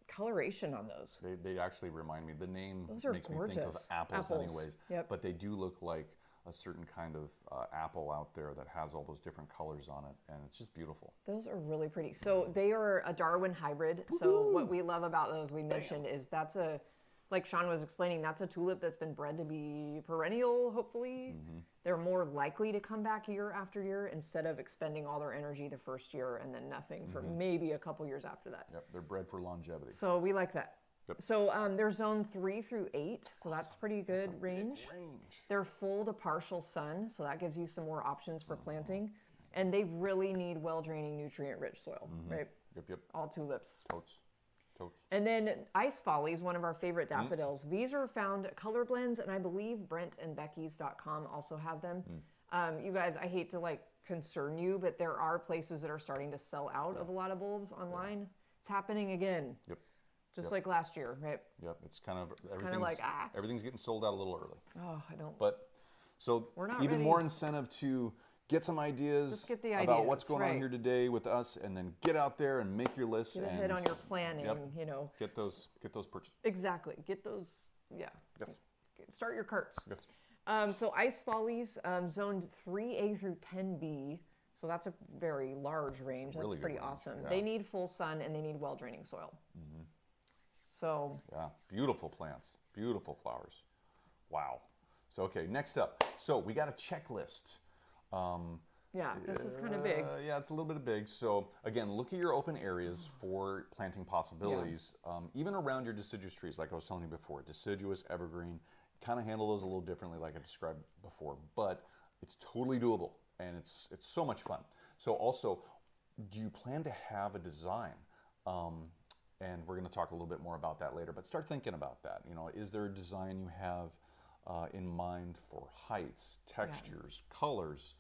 coloration on those. They actually remind me, the name those are makes gorgeous. Me think of apples anyways. Yep. But they do look like a certain kind of apple out there that has all those different colors on it, and it's just beautiful. Those are really pretty. So they are a Darwin hybrid. Woo-hoo! So what we love about those, we mentioned, is like Sean was explaining, that's a tulip that's been bred to be perennial, hopefully. Mm-hmm. They're more likely to come back year after year instead of expending all their energy the first year and then nothing for maybe a couple years after that. Yep, they're bred for longevity. So we like that. Yep. So they're zone 3 through 8, so that's pretty good range. Big range. They're full to partial sun, so that gives you some more options for planting. And they really need well-draining, nutrient-rich soil, right? Yep. All tulips. Totes. And then Ice Follies, one of our favorite daffodils. These are found at Color Blends, and I believe BrentandBeckys.com also have them. You guys, I hate to concern you, but there are places that are starting to sell out of a lot of bulbs online. Yeah. It's happening again. Yep. Just like last year, right? Yep. It's kind of everything's getting sold out a little early. Oh, I don't. But so we're not even ready. more incentive to get some ideas Just get the about what's ideas, going on right. here today with us, and then get out there and make your list Get and ahead on your planning, you know. get those purchased. Exactly. Get those, yeah. Yes. Start your carts. Yes. So Ice Follies, zoned 3A through 10B. So that's a very large range. That's Really good pretty range, awesome. yeah. They need full sun and they need well draining soil. So Yeah, beautiful plants, beautiful flowers. Wow. So okay, next up. So we got a checklist. yeah, this is kind of big. Yeah, it's a little bit big. So again, look at your open areas for planting possibilities. Even around your deciduous trees, like I was telling you before, deciduous, evergreen, kind of handle those a little differently like I described before, but it's totally doable and it's so much fun. So also, do you plan to have a design? And we're going to talk a little bit more about that later, but start thinking about that. You know, is there a design you have in mind for heights, textures, colors,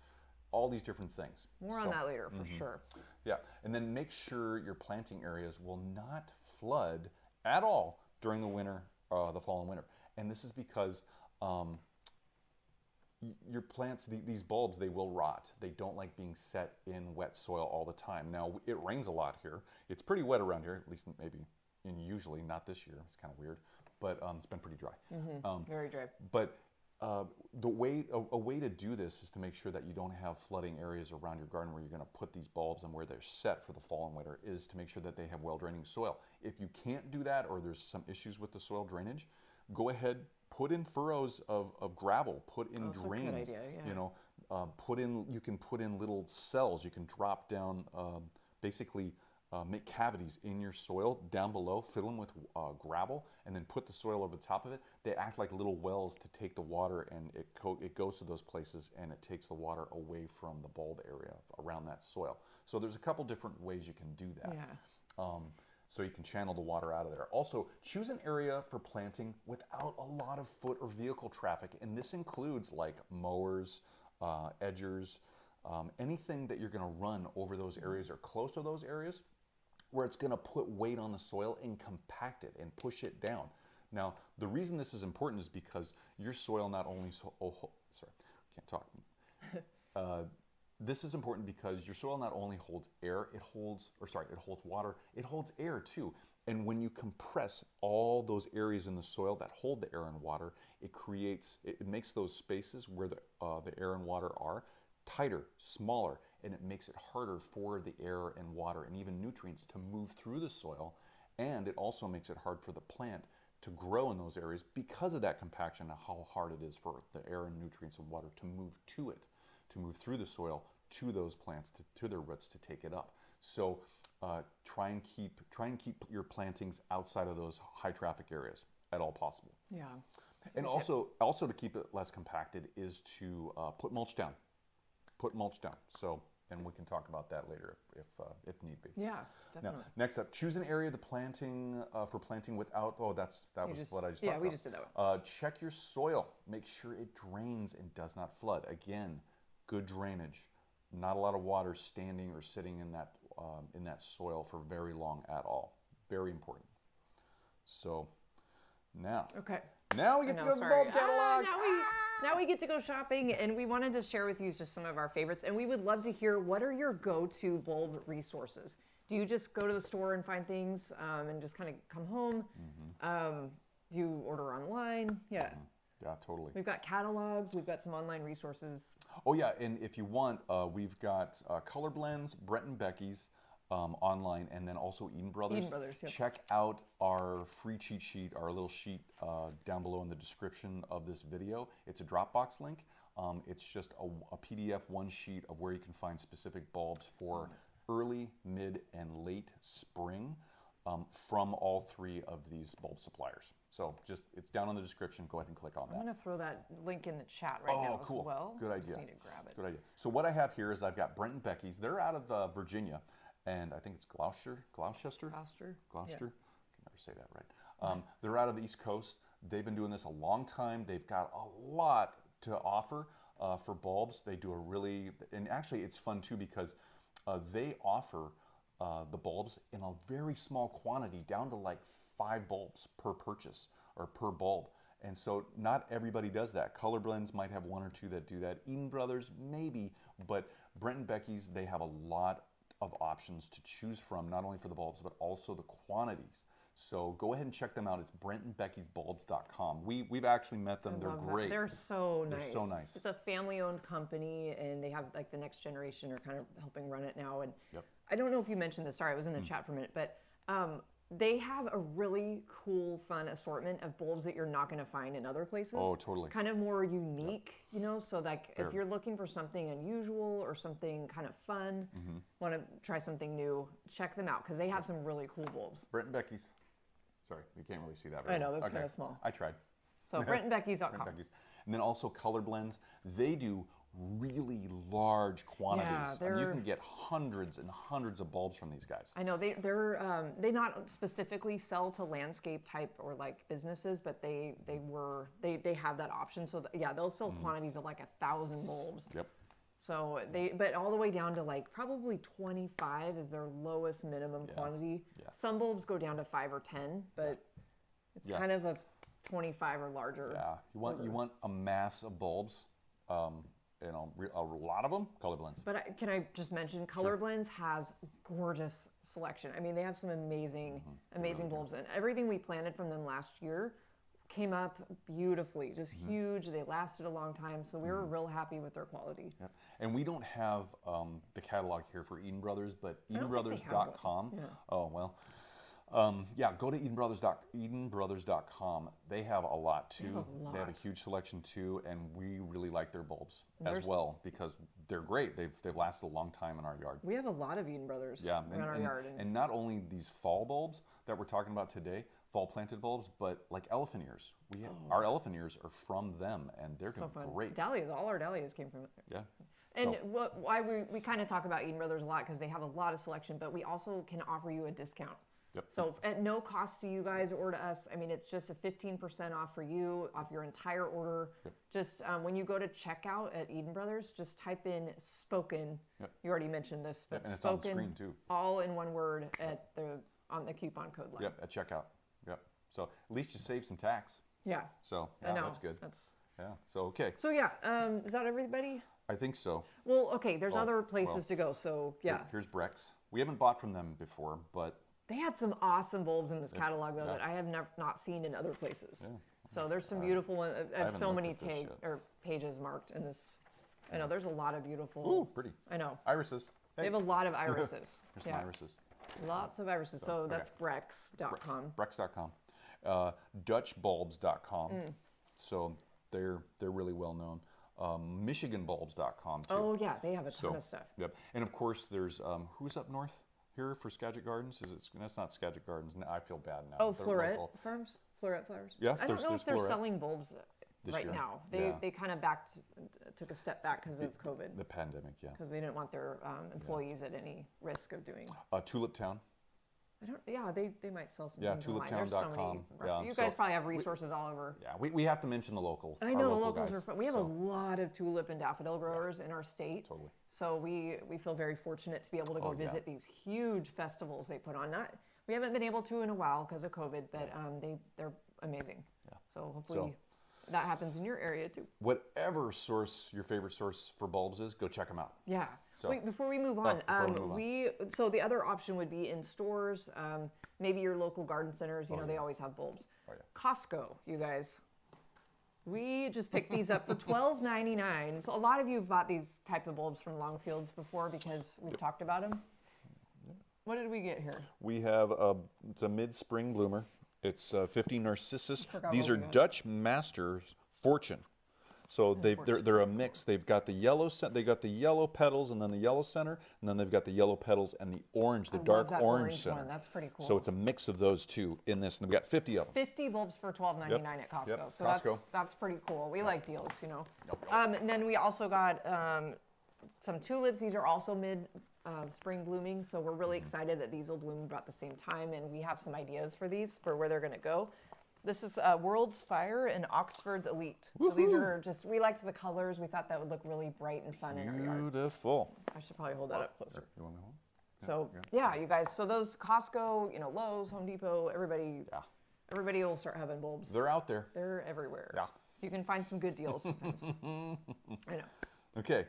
all these different things? More on that later for sure. Yeah, and then make sure your planting areas will not flood at all during the winter, the fall and winter. And this is because your plants, these bulbs, they will rot. They don't like being set in wet soil all the time. Now, it rains a lot here. It's pretty wet around here, at least maybe, and usually, not this year. It's kind of weird, but it's been pretty dry. Very dry. But a way to do this is to make sure that you don't have flooding areas around your garden where you're going to put these bulbs and where they're set for the fall and winter, is to make sure that they have well-draining soil. If you can't do that, or there's some issues with the soil drainage, go ahead, put in furrows of gravel, put in That's a good drains. idea, yeah. You know, you can put in little cells. You can drop down, basically make cavities in your soil down below, fill them with gravel, and then put the soil over the top of it. They act like little wells to take the water, and it goes to those places, and it takes the water away from the bulb area around that soil. So there's a couple different ways you can do that. Yeah. So you can channel the water out of there. Also, choose an area for planting without a lot of foot or vehicle traffic, and this includes like mowers, edgers, anything that you're going to run over those areas or close to those areas, where it's going to put weight on the soil and compact it and push it down. Now, the reason this is important is because your soil not only can't talk. This is important because your soil not only holds air, it holds water, it holds air too. And when you compress all those areas in the soil that hold the air and water, it makes those spaces where the air and water are tighter, smaller, and it makes it harder for the air and water and even nutrients to move through the soil. And it also makes it hard for the plant to grow in those areas because of that compaction and how hard it is for the air and nutrients and water to move to it, to move through the soil to those plants, to their roots, to take it up. So try and keep your plantings outside of those high traffic areas at all possible. Yeah. And also to keep it less compacted is to put mulch down. Put mulch down. So, and we can talk about that later if need be. Yeah, definitely. Now, next up, choose an area for planting without. Oh, that was what I just talked about. Yeah, we just did that one. Check your soil. Make sure it drains and does not flood. Again, good drainage. Not a lot of water standing or sitting in that soil for very long at all. Very important. So now, Okay. Now we get to go to the bulb catalogs. Now we get to go shopping, and we wanted to share with you just some of our favorites. And we would love to hear, what are your go-to bulb resources? Do you just go to the store and find things and just kind of come home? Do you order online? Yeah. Yeah, totally. We've got catalogs. We've got some online resources. Oh yeah, and if you want, we've got Color Blends, Brent and Becky's online, and then also Eden Brothers. Eden Brothers, yep. Check out our free cheat sheet, our little sheet down below in the description of this video. It's a Dropbox link. It's just a PDF one sheet of where you can find specific bulbs for early, mid, and late spring from all three of these bulb suppliers. So it's down in the description. Go ahead and click on that. I'm going to throw that link in the chat right now cool. as well. Good idea. Just need to grab it. Good idea. So what I have here is I've got Brent and Becky's. They're out of Virginia, and I think it's Gloucester. Gloucester. Gloucester. Yeah. I can never say that right. They're out of the East Coast. They've been doing this a long time. They've got a lot to offer for bulbs. They do and actually it's fun too because they offer the bulbs in a very small quantity, down to like 5 bulbs per purchase or per bulb. And so not everybody does that. Color Blends might have 1 or 2 that do that. Eden Brothers, maybe But Brent and Becky's, they have a lot of options to choose from, not only for the bulbs, but also the quantities. So go ahead and check them out. It's BrentandBecky'sBulbs.com. We've actually met them. They're great. They're so nice. They're so nice. It's a family-owned company, and they have like the next generation are kind of helping run it now. And I don't know if you mentioned this. Sorry, I was in the chat for a minute, but they have a really cool, fun assortment of bulbs that you're not going to find in other places. Oh, totally. Kind of more unique, you know. So like, if you're looking for something unusual or something kind of fun, want to try something new, check them out because they have some really cool bulbs. Brent and Becky's. Sorry, you can't really see that. I know, that's kind of small. I tried. So BrentandBecky's.com. Brent and Becky's. And then also color blends. They do really large quantities. Yeah, you can get hundreds and hundreds of bulbs from these guys. I know they not specifically sell to landscape type or like businesses, but they have that option. So yeah, they'll sell quantities of like 1,000 bulbs. Yep. So but all the way down to like probably 25 is their lowest minimum quantity. Yeah. Some bulbs go down to 5 or 10, but it's kind of a 25 or larger. Yeah, you want a mass of bulbs. You know, a lot of them, color blends. But can I just mention, Color Blends has gorgeous selection. I mean, they have some amazing bulbs, and everything we planted from them last year came up beautifully, just huge. They lasted a long time, so we were real happy with their quality. Yep. And we don't have the catalog here for Eden Brothers, but EdenBrothers.com. Yeah. Oh, well. Go to EdenBrothers.com. They have a lot too. They have a huge selection too, and we really like their bulbs as well because they're great. They've lasted a long time in our yard. We have a lot of Eden Brothers in our yard. And not only these fall bulbs that we're talking about today, fall planted bulbs, but like elephant ears. Our elephant ears are from them, and they're doing great. Dahlias, all our dahlias came from Yeah. And why we kind of talk about Eden Brothers a lot because they have a lot of selection, but we also can offer you a discount. Yep. So at no cost to you guys or to us, I mean, it's just a 15% off for you, off your entire order. Yep. Just when you go to checkout at Eden Brothers, just type in Spoken. Yep. You already mentioned this, but and it's Spoken, on the screen too. All in one word on the coupon code line. Yep, at checkout. Yep. So at least you save some tax. Yeah. So that's good. So okay. So is that everybody? I think so. Well, okay. There's other places to go. So yeah. Here's Brex. We haven't bought from them before, but they had some awesome bulbs in this catalog, though, that I have not seen in other places. Yeah. So there's some beautiful ones. I have so many pages marked in this. I know there's a lot of beautiful. Ooh, pretty. I know. Irises. Hey. They have a lot of irises. There's some irises. Lots of irises. So that's Brex.com. Brex.com. Dutchbulbs.com. So they're really well known. MichiganBulbs.com too. Oh yeah, they have a ton of stuff. Yep. And of course there's who's up north here for Skagit Gardens? That's not Skagit Gardens. I feel bad now. Oh, Floret Farms? Floret Flowers? Yeah, I don't know if they're Floret. Selling bulbs right now. They kind of took a step back because of COVID. The pandemic, yeah. Because they didn't want their employees at any risk of doing. Tulip Town. They might sell some. Yeah, things online. tuliptown.com. You guys probably have resources all over. Yeah, we have to mention the local. I know the locals are fun. We have a lot of tulip and daffodil growers in our state. Totally. So we feel very fortunate to be able to go visit these huge festivals they put on. We haven't been able to in a while because of COVID, but they're amazing. Yeah. So hopefully that happens in your area too. Whatever source your favorite source for bulbs is, go check them out. Yeah. So, wait, before we move on, so the other option would be in stores, maybe your local garden centers. You know, they always have bulbs. Oh, yeah. Costco, you guys. We just picked these up for $12.99. So a lot of you have bought these type of bulbs from Longfields before because we've talked about them. What did we get here? We have it's a mid-spring bloomer. It's 50 Narcissus. These are Dutch Masters Fortune. So they're a mix. They've got the yellow petals and then the yellow center, and then they've got the yellow petals and the orange, the dark orange center. One. That's pretty cool. So it's a mix of those two in this, and we've got 50 of them. 50 bulbs for $12.99 at Costco. Yep. So that's pretty cool. We like deals, you know. And then we also got some tulips. These are also spring blooming, so we're really excited that these will bloom about the same time, and we have some ideas for these for where they're going to go. This is World's Fire and Oxford's Elite. So these are we liked the colors. We thought that would look really bright and fun in our yard. Beautiful. I should probably hold that up closer. You want me to hold? So you guys. So those Costco, Lowe's, Home Depot, everybody will start having bulbs. They're out there. They're everywhere. Yeah. You can find some good deals sometimes. I know. Okay.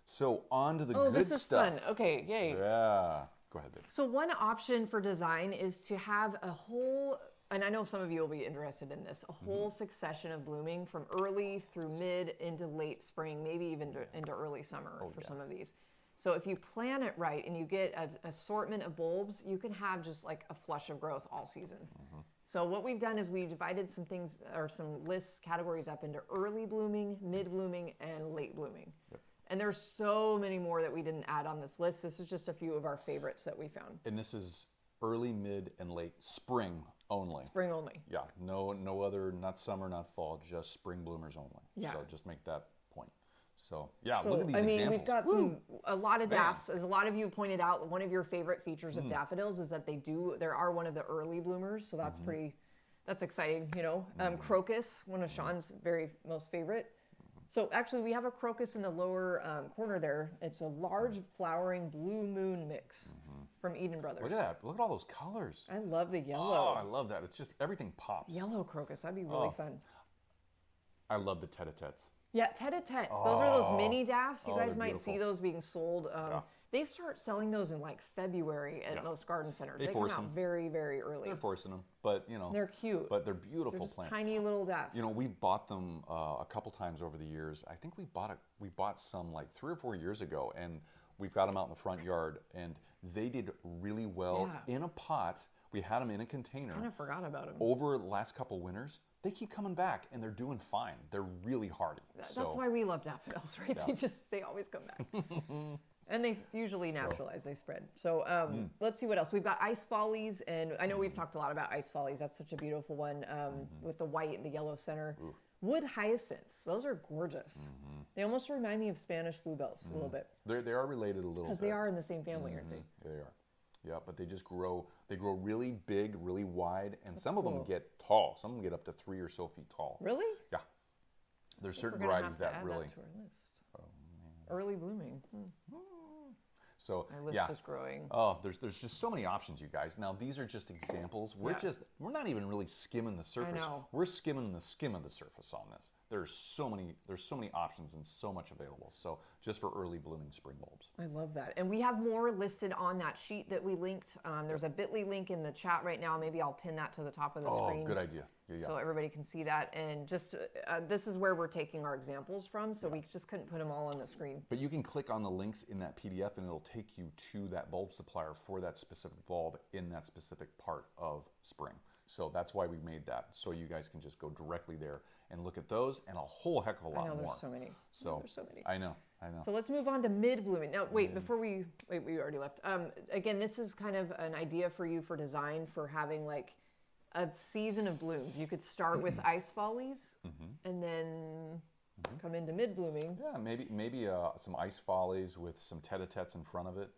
So on to the Oh, good this is stuff. fun. Okay, yay. Yeah. Go ahead, babe. So one option for design is to have a whole, and I know some of you will be interested in this, a whole succession of blooming from early through mid into late spring, maybe even into early summer for some of these. So if you plan it right and you get an assortment of bulbs, you can have just like a flush of growth all season. So what we've done is we divided some things or some lists categories up into early blooming, mid blooming, and late blooming. And there's so many more that we didn't add on this list. This is just a few of our favorites that we found. And this is early, mid, and late spring only. Spring only. Yeah, no other, not summer, not fall, just spring bloomers only. Yeah. So just make that point. So yeah, So, look at these I mean, examples. we've got a lot of Bam. daffs. As a lot of you pointed out, one of your favorite features of daffodils is that there are one of the early bloomers. So that's that's exciting, you know. Crocus, one of Sean's very most favorite. So actually we have a crocus in the lower corner there. It's a large flowering blue moon mix from Eden Brothers. Look at that. Look at all those colors. I love the Oh, yellow. I love that. It's just everything pops. Yellow crocus, that'd be really fun. I love the tete-a-tetes. Yeah, tete-a-tetes. Those are those mini daffs. You guys they're might see beautiful. those being sold. They start selling those in like February at most garden centers. They come force out them. very, very early. They're forcing them, but you know. They're cute. But they're beautiful They're just plants. tiny little daffs. You know, we've bought them a couple times over the years. I think we bought some like 3 or 4 years ago, and we've got them out in the front yard, and they did really well in a pot. We had them in a container. I kind of forgot about them. Over the last couple winters, they keep coming back, and they're doing fine. They're really hardy. That's why we love daffodils, right? They always come back. And they usually naturalize, they spread. So let's see what else. We've got ice follies, and I know we've talked a lot about ice follies. That's such a beautiful one with the white and the yellow center. Wood hyacinths, those are gorgeous. They almost remind me of Spanish bluebells a little bit. They are related a little bit. Because they are in the same family, aren't they? They are. Yeah, but they just grow. They grow really big, really wide, and some of cool. them get tall. Some of them get up to 3 or so feet tall. Really? Yeah. There's certain We're gonna varieties have to that add really. that to our list. Early blooming. So Our list yeah. is growing. Oh, there's just so many options, you guys. Now these are just examples. We're not even really skimming the surface. know. We're skimming the skim of the surface on this. There's so many options and so much available. So just for early blooming spring bulbs. I love that. And we have more listed on that sheet that we linked. There's a bit.ly link in the chat right now. Maybe I'll pin that to the top of the screen. Oh, good idea. Yeah. So everybody can see that. And just this is where we're taking our examples from. So we just couldn't put them all on the screen. But you can click on the links in that PDF and it'll take you to that bulb supplier for that specific bulb in that specific part of spring. So that's why we made that. So you guys can just go directly there and look at those and a whole heck of a lot I know, more. there's so many. So There's so many. I know. So let's move on to mid blooming. Now, wait, we already left. Again, this is kind of an idea for you for design for having like a season of blooms. You could start with ice follies and then come into mid blooming. Yeah, maybe some ice follies with some tete-a-tetes in front of it.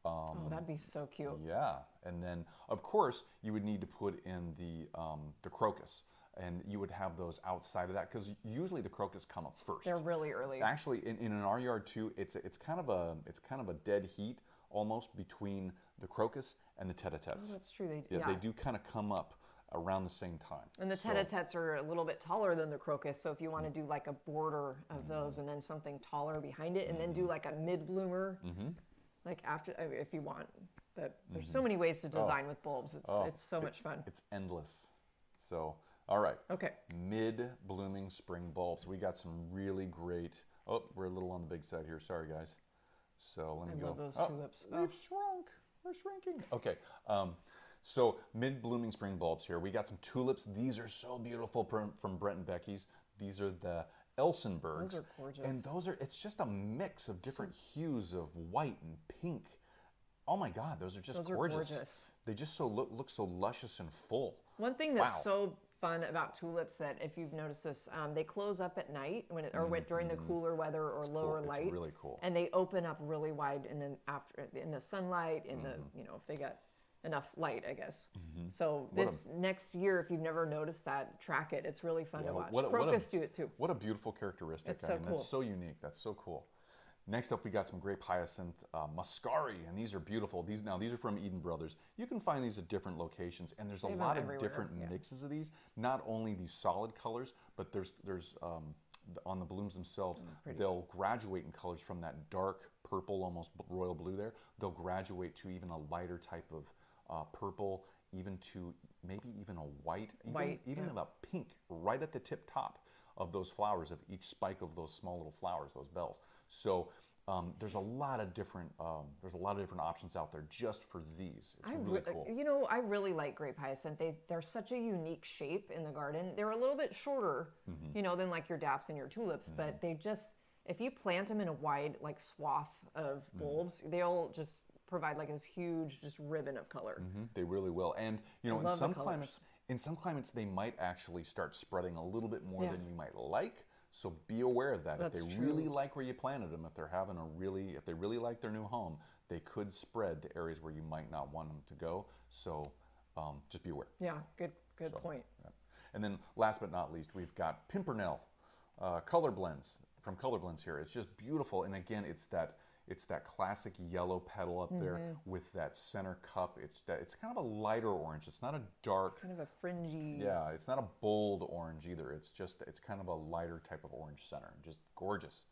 Oh, that'd be so cute. Yeah, and then of course you would need to put in the crocus, and you would have those outside of that because usually the crocus come up first. They're really early. Actually, in our yard too, it's kind of a dead heat almost between the crocus and the tete-a-tetes. Oh, that's true. They do kind of come up around the same time. And the tete-a-tetes are a little bit taller than the crocus, so if you want to do like a border of those and then something taller behind it, and then do like a mid bloomer, like after if you want. But there's so many ways to design with bulbs. It's so much fun. It's endless. So, all right. Okay. Mid-blooming spring bulbs. We got some really great. Oh, we're a little on the big side here. Sorry, guys. So let me go. I love those tulips. We've shrunk. We're shrinking. Okay. So mid-blooming spring bulbs here. We got some tulips. These are so beautiful from Brent and Becky's. These are the Elsenbergs. Those are gorgeous. And it's just a mix of different hues of white and pink. Oh my God, those are just gorgeous. They just look so luscious and full. One thing that's so fun about tulips that if you've noticed this, they close up at night during the cooler weather or lower light. It's really cool. And they open up really wide in the sunlight, in the if they got enough light, I guess. So next year, if you've never noticed that, track it. It's really fun to watch. Crocus do it too. What a beautiful characteristic. It's so cool. That's so unique. That's so cool. Next up, we got some grape hyacinth muscari, and these are beautiful. These are from Eden Brothers. You can find these at different locations, and there's a lot of different mixes of these. Not only these solid colors, but there's on the blooms themselves, pretty. they'll graduate in colors from that dark purple, almost royal blue there. They'll graduate to even a lighter type of purple, even to maybe even a white, even a pink right at the tip top of those flowers, of each spike of those small little flowers, those bells. So there's a lot of different options out there just for these. It's really cool. You know, I really like grape hyacinth. They're such a unique shape in the garden. They're a little bit shorter, you know, than like your daffs and your tulips, but they just, if you plant them in a wide like swath of bulbs, they'll just provide like this huge just ribbon of color. They really will. And you know, in some climates they might actually start spreading a little bit more than you might like. So be aware of that. That's if they true. really like where you planted them, if they really like their new home, they could spread to areas where you might not want them to go. So just be aware. Yeah, good point. Yeah. And then last but not least, we've got Pimpernel color blends from Color Blends here. It's just beautiful. And again, it's that classic yellow petal up there with that center cup. It's kind of a lighter orange. It's not a dark, Kind of a fringy. yeah, it's not a bold orange either. It's kind of a lighter type of orange center. Just gorgeous.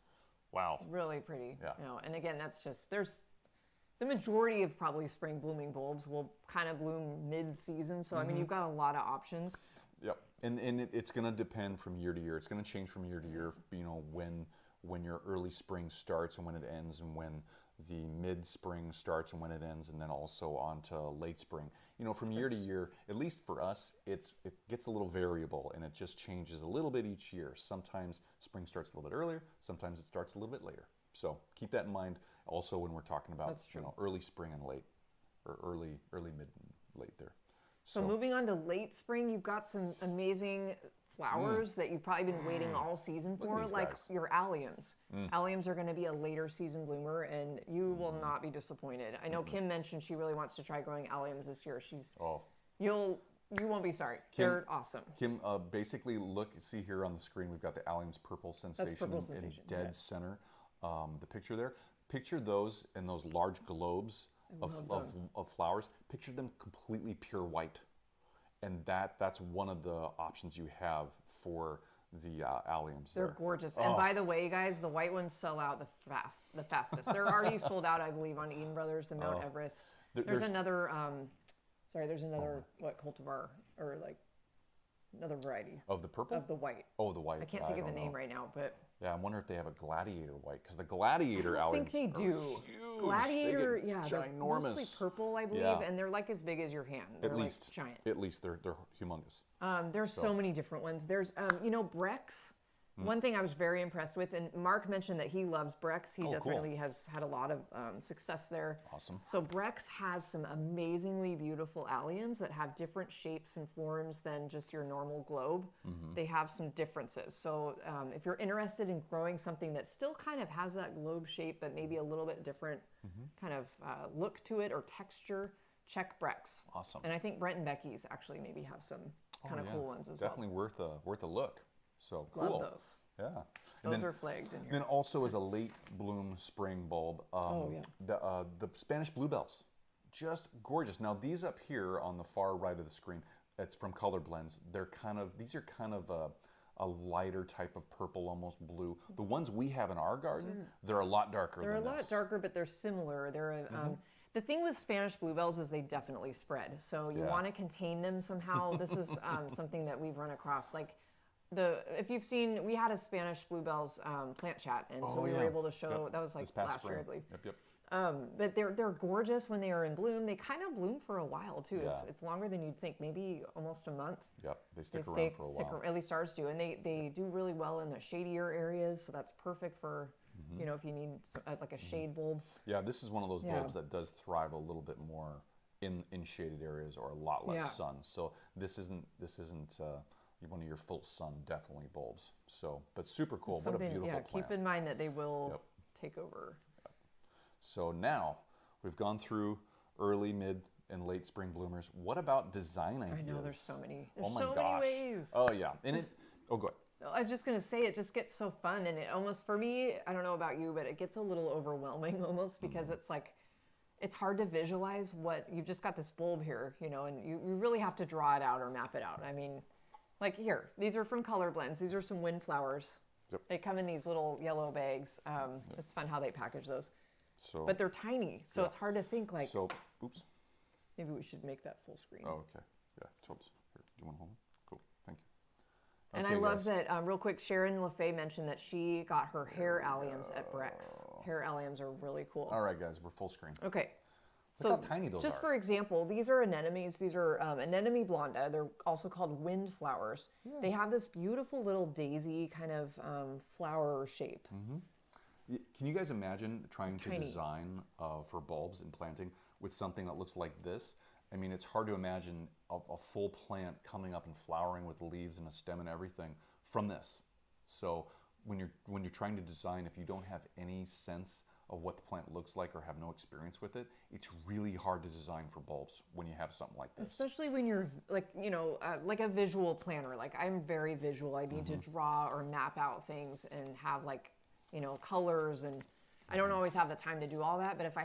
Wow. Really pretty. Yeah. You know, and again, that's just, there's the majority of probably spring blooming bulbs will kind of bloom mid-season. So, I mean, you've got a lot of options. Yep. And it's going to depend from year to year. It's going to change from year to year, you know, when your early spring starts and when it ends, and when the mid-spring starts and when it ends, and then also on to late spring. You know, from year to year, at least for us, it gets a little variable, and it just changes a little bit each year. Sometimes spring starts a little bit earlier, sometimes it starts a little bit later. So keep that in mind also when we're talking about, you know, early spring and late, or early mid and late there. So moving on to late spring, you've got some amazing flowers that you've probably been waiting all season for, like your alliums. Alliums are going to be a later season bloomer, and you will not be disappointed. I know Kim mentioned she really wants to try growing alliums this year. You won't be sorry. They're awesome. Kim, basically see here on the screen, we've got the alliums purple sensation, in dead center. The picture there. Picture those in those large globes of flowers. Picture them completely pure white. And that's one of the options you have for the alliums. They're gorgeous. And by the way, guys, the white ones sell out the fastest. They're already sold out, I believe, on Eden Brothers, the Mount Everest. There's another, what cultivar, or like another variety. Of the purple? Of the white. Oh, the white. I can't think of the name right now, but. Yeah, I wonder if they have a gladiator white, because the gladiator alliums I think they do. Huge. Gladiator, yeah, they're ginormous. mostly purple, I believe, and they're like as big as your hand. They're like giant. At least they're humongous. There's so many different ones. There's, you know, Brex. One thing I was very impressed with, and Mark mentioned that he loves Brex. He definitely has had a lot of success there. Awesome. So Brex has some amazingly beautiful alliums that have different shapes and forms than just your normal globe. They have some differences. So if you're interested in growing something that still kind of has that globe shape, but maybe a little bit different kind of look to it or texture, check Brex. Awesome. And I think Brent and Becky's actually maybe have some kind of cool ones as Definitely well. worth a look. So cool. Love those. Yeah. Those are flagged in here. Then also as a late bloom spring bulb, the Spanish bluebells, just gorgeous. Now these up here on the far right of the screen, it's from Color Blends. These are kind of a lighter type of purple, almost blue. The ones we have in our garden, they're a lot darker. They're a lot darker, but they're similar. They're the thing with Spanish bluebells is they definitely spread. So you want to contain them somehow. This is something that we've run across. Like if you've seen, we had a Spanish bluebells plant chat, and so we were able to show that was like last year, I believe. But they're gorgeous when they are in bloom. They kind of bloom for a while too. Yeah. It's longer than you'd think, maybe almost a month. Yep, they stick around for a while. At least ours do, and they do really well in the shadier areas. So that's perfect for you know, if you need like a shade bulb. Yeah, this is one of those bulbs that does thrive a little bit more in shaded areas or a lot less sun. So this isn't one of your full sun definitely bulbs. So, but super cool. What a beautiful plant. Keep in mind that they will take over. So now we've gone through early, mid, and late spring bloomers. What about design ideas? I know there's so many. There's many ways. Oh yeah, and go ahead. I was just going to say, it just gets so fun, and it almost, for me, I don't know about you, but it gets a little overwhelming almost, because it's like, it's hard to visualize what, you've just got this bulb here, you know, and you really have to draw it out or map it out. I mean, like here, these are from Color Blends. These are some windflowers. Yep. They come in these little yellow bags. It's fun how they package those. So, But they're tiny, so yeah. it's hard to think like, so, oops. maybe we should make that full screen. Oh, okay. Yeah. So, here, do you want to hold it? Cool. Thank you. And Okay, I love guys. that, real quick, Sharon LaFay mentioned that she got her hair alliums at Breck's. Hair alliums are really cool. All right, guys, we're full screen. Okay. Look how tiny those just are. for example, these are anemones. These are anemone blonda. They're also called wind flowers. They have this beautiful little daisy kind of flower shape. Can you guys imagine trying to Tiny. design for bulbs and planting with something that looks like this? I mean, it's hard to imagine a full plant coming up and flowering with leaves and a stem and everything from this. So when you're trying to design, if you don't have any sense of what the plant looks like or have no experience with it, it's really hard to design for bulbs when you have something like this. Especially when you're like, like a visual planner. Like I'm very visual. I need to draw or map out things and have like, colors, and I don't always have the time to do all that. But if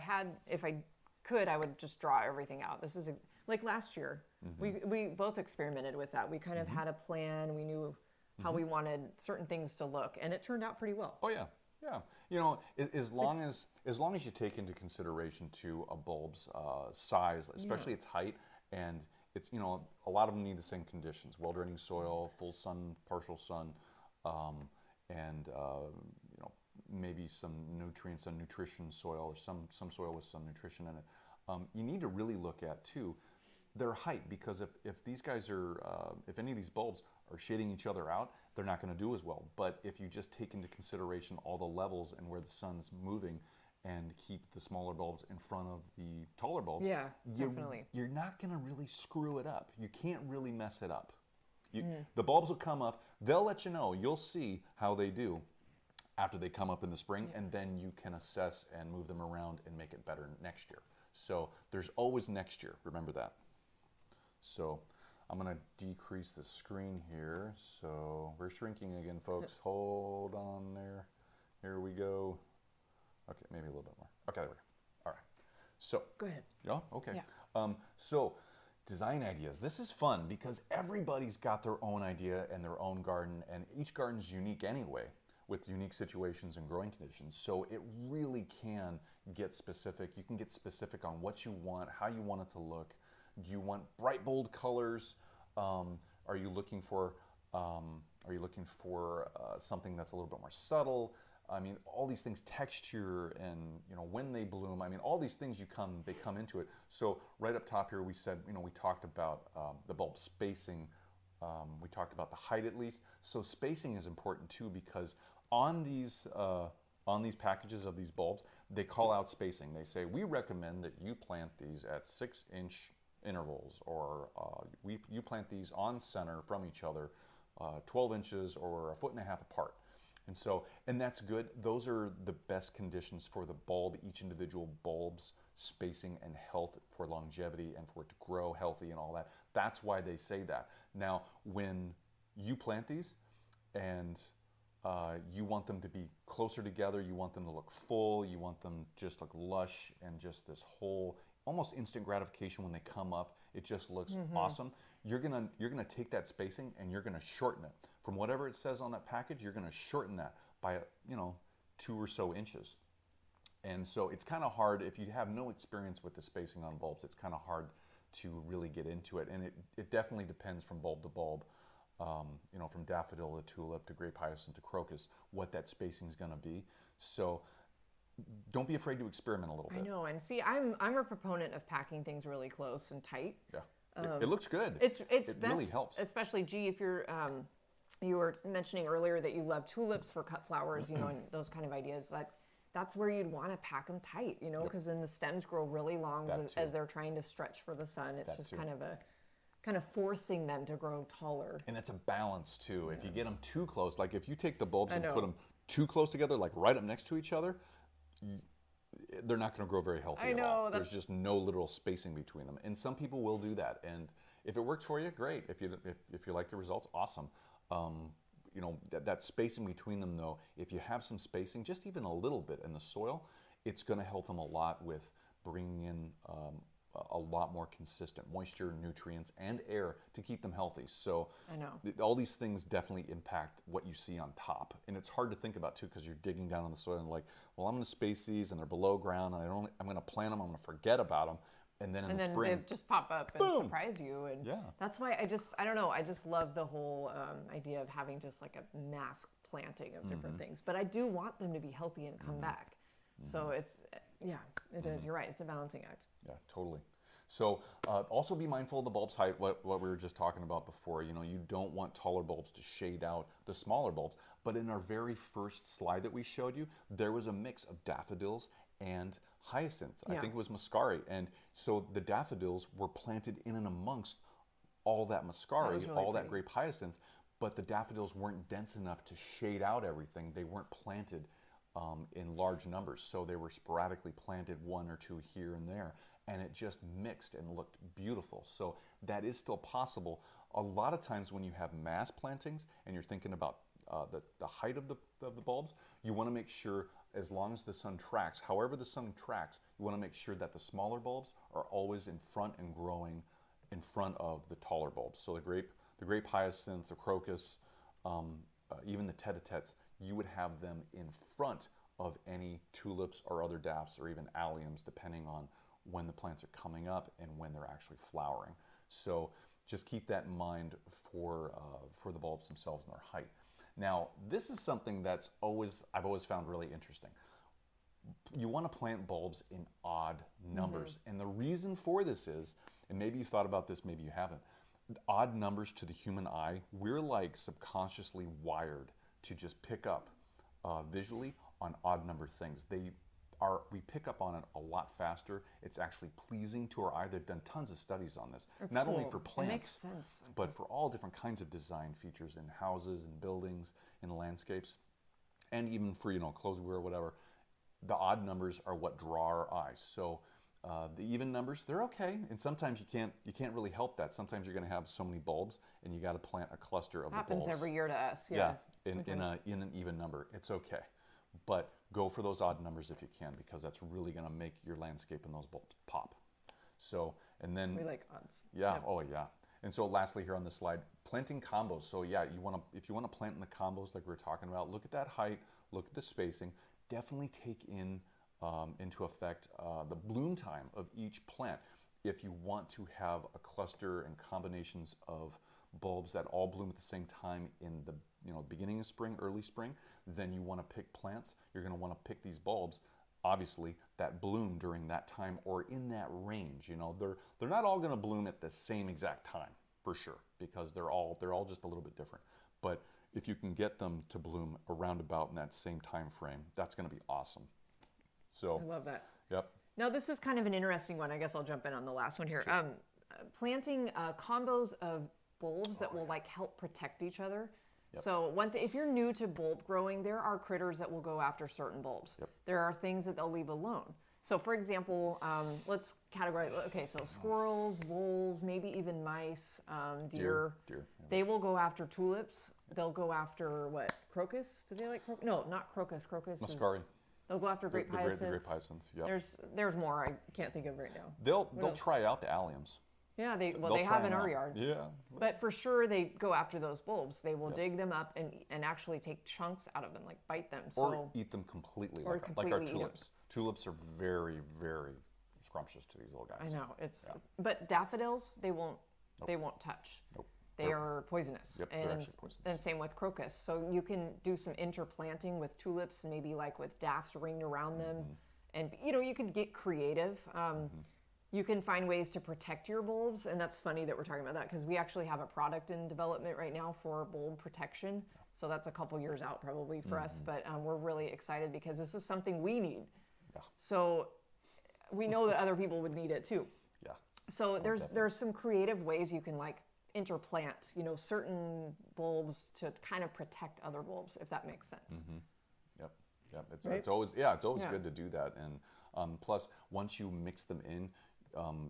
I could, I would just draw everything out. This is like last year. We both experimented with that. We kind of had a plan. We knew how we wanted certain things to look, and it turned out pretty well. Oh yeah, yeah. As long as you take into consideration too a bulb's size, especially its height, and it's a lot of them need the same conditions: well draining soil, full sun, partial sun, and maybe some nutrients and nutrition soil, or some soil with some nutrition in it. You need to really look at too their height, because if these guys are if any of these bulbs are shading each other out, they're not going to do as well. But if you just take into consideration all the levels and where the sun's moving, and keep the smaller bulbs in front of the taller bulbs, definitely. You're not going to really screw it up. You can't really mess it up. The bulbs will come up. They'll let you know. You'll see how they do after they come up in the spring, and then you can assess and move them around and make it better next year. So there's always next year. Remember that. So I'm going to decrease the screen here. So we're shrinking again, folks. Hold on there. Here we go. Okay, maybe a little bit more. Okay, there we go. All right. So Go ahead. yeah, okay. Yeah. So design ideas. This is fun because everybody's got their own idea and their own garden, and each garden's unique anyway, with unique situations and growing conditions. So it really can get specific. You can get specific on what you want, how you want it to look. Do you want bright, bold colors? Are you looking for something that's a little bit more subtle? I mean, all these things, texture, and when they bloom. I mean, all these things they come into it. So right up top here, we said we talked about the bulb spacing. We talked about the height at least. So spacing is important too, because on these packages of these bulbs, they call out spacing. They say we recommend that you plant these at 6-inch intervals, or you plant these on center from each other, 12 inches or 1.5 feet apart. And that's good. Those are the best conditions for the bulb, each individual bulb's spacing and health, for longevity and for it to grow healthy and all that. That's why they say that. Now, when you plant these and you want them to be closer together, you want them to look full, you want them just look lush and just this whole almost instant gratification when they come up. It just looks awesome. You're gonna take that spacing and you're gonna shorten it. From whatever it says on that package, you're gonna shorten that by 2 or so inches. And so it's kind of hard if you have no experience with the spacing on bulbs. It's kind of hard to really get into it, and it definitely depends from bulb to bulb. From daffodil to tulip to grape hyacinth to crocus, what that spacing is going to be. So don't be afraid to experiment a little bit. I know, and see, I'm a proponent of packing things really close and tight. Yeah, it looks good. It best, really helps, especially if you're. You were mentioning earlier that you love tulips for cut flowers, and those kind of ideas. That's where you'd want to pack them tight, because then the stems grow really long as they're trying to stretch for the sun. It's just kind of forcing them to grow taller. And it's a balance too. If you get them too close, like if you take the bulbs and put them too close together, like right up next to each other, they're not going to grow very healthy at all. There's just no literal spacing between them. And some people will do that. And if it works for you, great. If you like the results, awesome. That spacing between them, though, if you have some spacing, just even a little bit in the soil, it's going to help them a lot with bringing in a lot more consistent moisture, nutrients, and air to keep them healthy. So I know. all these things definitely impact what you see on top. And it's hard to think about too, because you're digging down in the soil and like, well, I'm going to space these and they're below ground and I'm going to plant them, I'm going to forget about them. And then in the spring, they just pop up and boom, surprise you. And yeah, that's why I don't know, I just love the whole idea of having just like a mass planting of different things. But I do want them to be healthy and come back. So it's, yeah, it is. You're right. It's a balancing act. Yeah, totally. So also be mindful of the bulb's height, what we were just talking about before. You know, you don't want taller bulbs to shade out the smaller bulbs. But in our very first slide that we showed you, there was a mix of daffodils and hyacinth. I think it was muscari. And so the daffodils were planted in and amongst all that muscari, really all that pretty. grape hyacinth, but the daffodils weren't dense enough to shade out everything. They weren't planted in large numbers, so they were sporadically planted, one or two here and there, and it just mixed and looked beautiful. So that is still possible. A lot of times when you have mass plantings and you're thinking about the height of the bulbs, you want to make sure, as long as the sun tracks, however the sun tracks, you want to make sure that the smaller bulbs are always in front and growing in front of the taller bulbs. So the grape hyacinth, the crocus, even the tete-a-tetes, you would have them in front of any tulips or other daffs or even alliums, depending on when the plants are coming up and when they're actually flowering. So just keep that in mind for the bulbs themselves and their height. Now, this is something that's I've always found really interesting. You want to plant bulbs in odd numbers. And the reason for this is, and maybe you've thought about this, maybe you haven't, odd numbers to the human eye, we're like subconsciously wired to just pick up visually on odd number things. We pick up on it a lot faster. It's actually pleasing to our eye. They've done tons of studies on this, That's not cool. only for plants, It makes sense. but for all different kinds of design features in houses and buildings and landscapes, and even for clothes or whatever. The odd numbers are what draw our eyes. So the even numbers, they're okay, and sometimes you can't really help that. Sometimes you're going to have so many bulbs, and you got to plant a cluster of the bulbs. Happens every year to us. Yeah, in an even number, it's okay. But go for those odd numbers if you can, because that's really going to make your landscape and those bulbs pop. So, and then We like odds. yeah, Yep. oh yeah. And so lastly here on this slide, planting combos. So yeah, if you want to plant in the combos like we were talking about, look at that height, look at the spacing. Definitely take into effect the bloom time of each plant. If you want to have a cluster and combinations of bulbs that all bloom at the same time in the beginning of spring, early spring, then you want to pick plants. You're going to want to pick these bulbs, obviously, that bloom during that time or in that range. They're not all going to bloom at the same exact time for sure, because they're all just a little bit different. But if you can get them to bloom around about in that same time frame, that's going to be awesome. So I love that. yep. Now, this is kind of an interesting one. I guess I'll jump in on the last one here. Sure. Planting combos of bulbs that will like help protect each other. Yep. So if you're new to bulb growing, there are critters that will go after certain bulbs. Yep. There are things that they'll leave alone. So for example, let's categorize, okay, so squirrels, voles, maybe even mice, deer. Deer. Yeah. They will go after tulips. They'll go after what? Crocus? Do they like crocus? No, not crocus. Crocus is... Muscari. They'll go after grape hyacinth. The grape hyacinth. Yep. There's more I can't think of right now. They'll else? try out the alliums. Yeah, they They'll have try in them our out. yard. Yeah. But for sure, they go after those bulbs. They will Yep. dig them up and actually take chunks out of them, like bite them. Or So eat them completely, Or like our completely eat 'em. tulips. Tulips are very, very scrumptious to these little guys. I know but daffodils they won't touch. Nope. They are poisonous. Yep, they're actually poisonous. And same with crocus. So you can do some interplanting with tulips, maybe like with daffs ringed around them, and you can get creative. You can find ways to protect your bulbs, and that's funny that we're talking about that because we actually have a product in development right now for bulb protection. So that's a couple years out probably for us, but we're really excited because this is something we need. Yeah. So we know that other people would need it too. Yeah. So there's some creative ways you can like interplant, certain bulbs to kind of protect other bulbs, if that makes sense. Yep. Yep. It's Right? it's always Yeah. good to do that, and plus once you mix them in,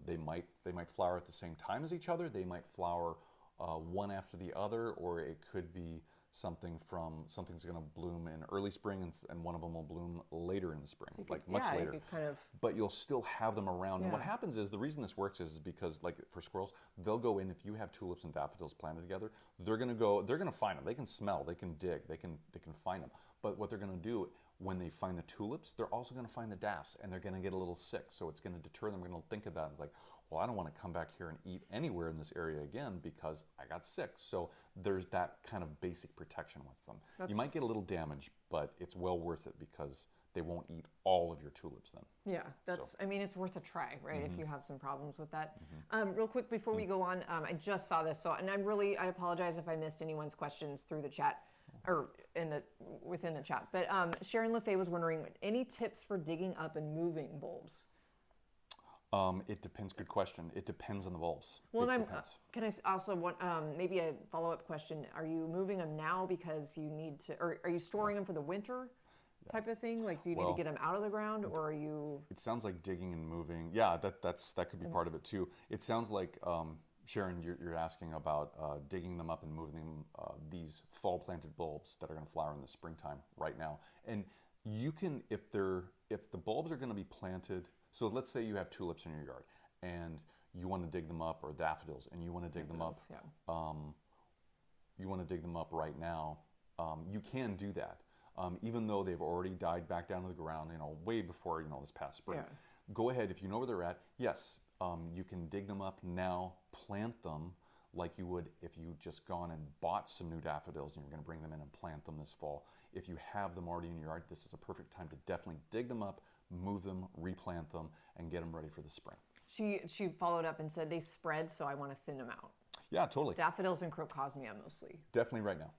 they might flower at the same time as each other. They might flower one after the other, or it could be something's going to bloom in early spring and one of them will bloom later in the spring, So you like could- much yeah, you later. could kind of, But you'll still have them around. And what Yeah. happens is the reason this works is because, like for squirrels, they'll go in. If you have tulips and daffodils planted together, they're going to go. They're going to find them. They can smell. They can dig. They can find them. But what they're going to do when they find the tulips, they're also going to find the daffs, and they're going to get a little sick. So it's going to deter them. They're going to think of that. It's like, well, I don't want to come back here and eat anywhere in this area again because I got sick. So there's that kind of basic protection with them. You might get a little damage, but it's well worth it because they won't eat all of your tulips then. yeah, that's, I mean, it's worth a try, right? If you have some problems with that. Mm-hmm. Real quick before we go on, I just saw this, so, and I apologize if I missed anyone's questions through the chat or within the chat. But Sharon LaFay was wondering, any tips for digging up and moving bulbs? It depends. Good question. It depends on the bulbs. Well, it and depends. can I also want maybe a follow-up question? Are you moving them now because you need to, or are you storing them for the winter type of thing? Like, do you need to get them out of the ground, or are you? It sounds like digging and moving. Yeah, that could be part of it too. It sounds like Sharon, you're asking about digging them up and moving them, these fall planted bulbs that are going to flower in the springtime right now. And you can, if the bulbs are going to be planted. So let's say you have tulips in your yard and you want to dig them up, or daffodils, and you want to dig them up. Yeah. You want to dig them up right now. You can do that, even though they've already died back down to the ground. Way before this past spring. Yeah. Go ahead if you know where they're at. Yes, you can dig them up now. Plant them like you would if you just gone and bought some new daffodils and you're going to bring them in and plant them this fall. If you have them already in your yard, this is a perfect time to definitely dig them up, move them, replant them, and get them ready for the spring. She followed up and said they spread, so I want to thin them out. Yeah, totally. Daffodils and crocosmia mostly. Definitely right now.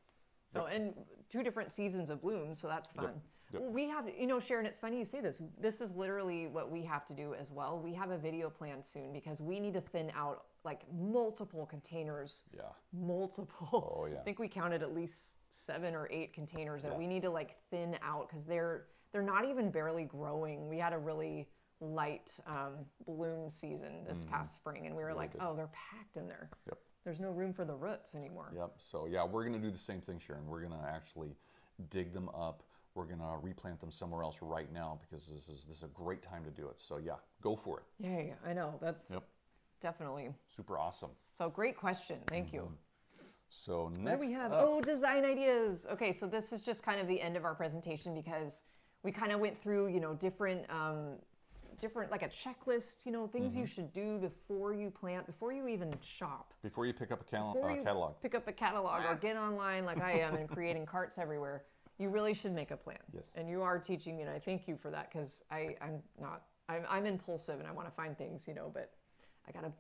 So, and 2 different seasons of bloom, so that's fun. Yep. Well, we have, Sharon, it's funny you say this. This is literally what we have to do as well. We have a video planned soon because we need to thin out like multiple containers. Yeah. Multiple. Oh, yeah. I think we counted at least 7 or 8 containers that we need to like thin out because they're not even barely growing. We had a really light bloom season this past spring, and we were like, oh, they're packed in there. Yep. There's no room for the roots anymore. Yep. So yeah, we're going to do the same thing, Sharon. We're going to actually dig them up. We're going to replant them somewhere else right now because this is a great time to do it. So yeah, go for it. Yeah, I know. That's definitely super awesome. So great question. Thank you. So What next do we have? up, Oh, design ideas. Okay, so this is just kind of the end of our presentation because we kind of went through, different like a checklist, things you should do before you plant, before you even shop. before you pick up a Before you catalog. pick up a catalog or get online like I am and creating carts everywhere, you really should make a plan. Yes. And you are teaching me, and I thank you for that because I'm impulsive and I want to find things, but I got to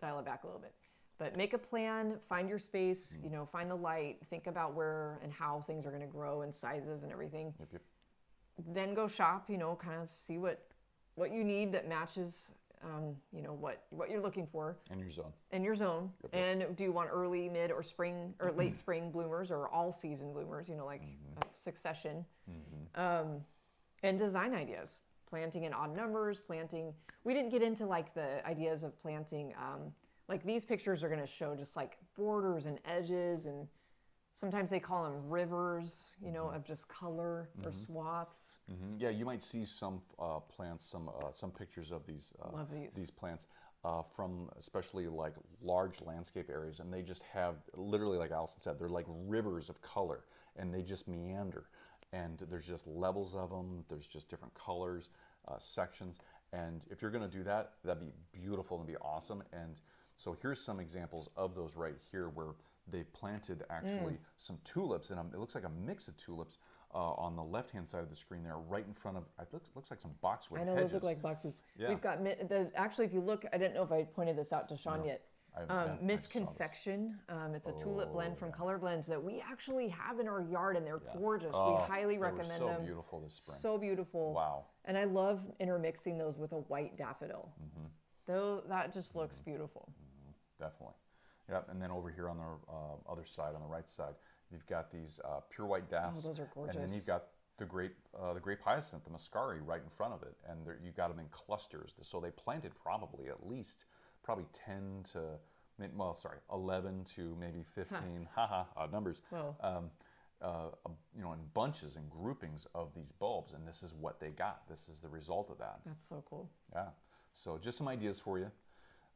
dial it back a little bit. But make a plan, find your space, find the light, think about where and how things are going to grow and sizes and everything. Yep. Then go shop, kind of see what you need that matches, what you're looking for. In your zone. In your zone. Yep. And do you want early, mid, or spring, or late spring bloomers, or all season bloomers, like succession. And design ideas. Planting in odd numbers, we didn't get into like the ideas of planting, like these pictures are going to show just like borders and edges, and sometimes they call them rivers, of just color or swaths. Yeah, you might see some plants, some pictures of these Love these plants from especially like large landscape areas, and they just have literally, like Allison said, they're like rivers of color, and they just meander, and there's just levels of them. There's just different colors, sections, and if you're going to do that, that'd be beautiful and be awesome. And so here's some examples of those right here where they planted actually some tulips, and it looks like a mix of tulips on the left-hand side of the screen there, right in front of, it looks like some boxwood I know hedges. those look like boxes. Yeah. We've got, actually, if you look, I didn't know if I pointed this out to Sean yet. Miss Confection. It's a tulip blend from Color Blends that we actually have in our yard, and they're gorgeous. We highly recommend them. So beautiful this spring. So beautiful. Wow. And I love intermixing those with a white daffodil. Though that just looks beautiful. Definitely. Yep. And then over here on the other side, on the right side, you've got these pure white daffs. Oh, those are gorgeous. And then you've got the grape hyacinth, the muscari, right in front of it, and you've got them in clusters. So they planted probably 10 to well, sorry, 11 to maybe 15, haha, odd numbers, Well, in bunches and groupings of these bulbs, and this is what they got. This is the result of that. that's so cool. Yeah. So just some ideas for you.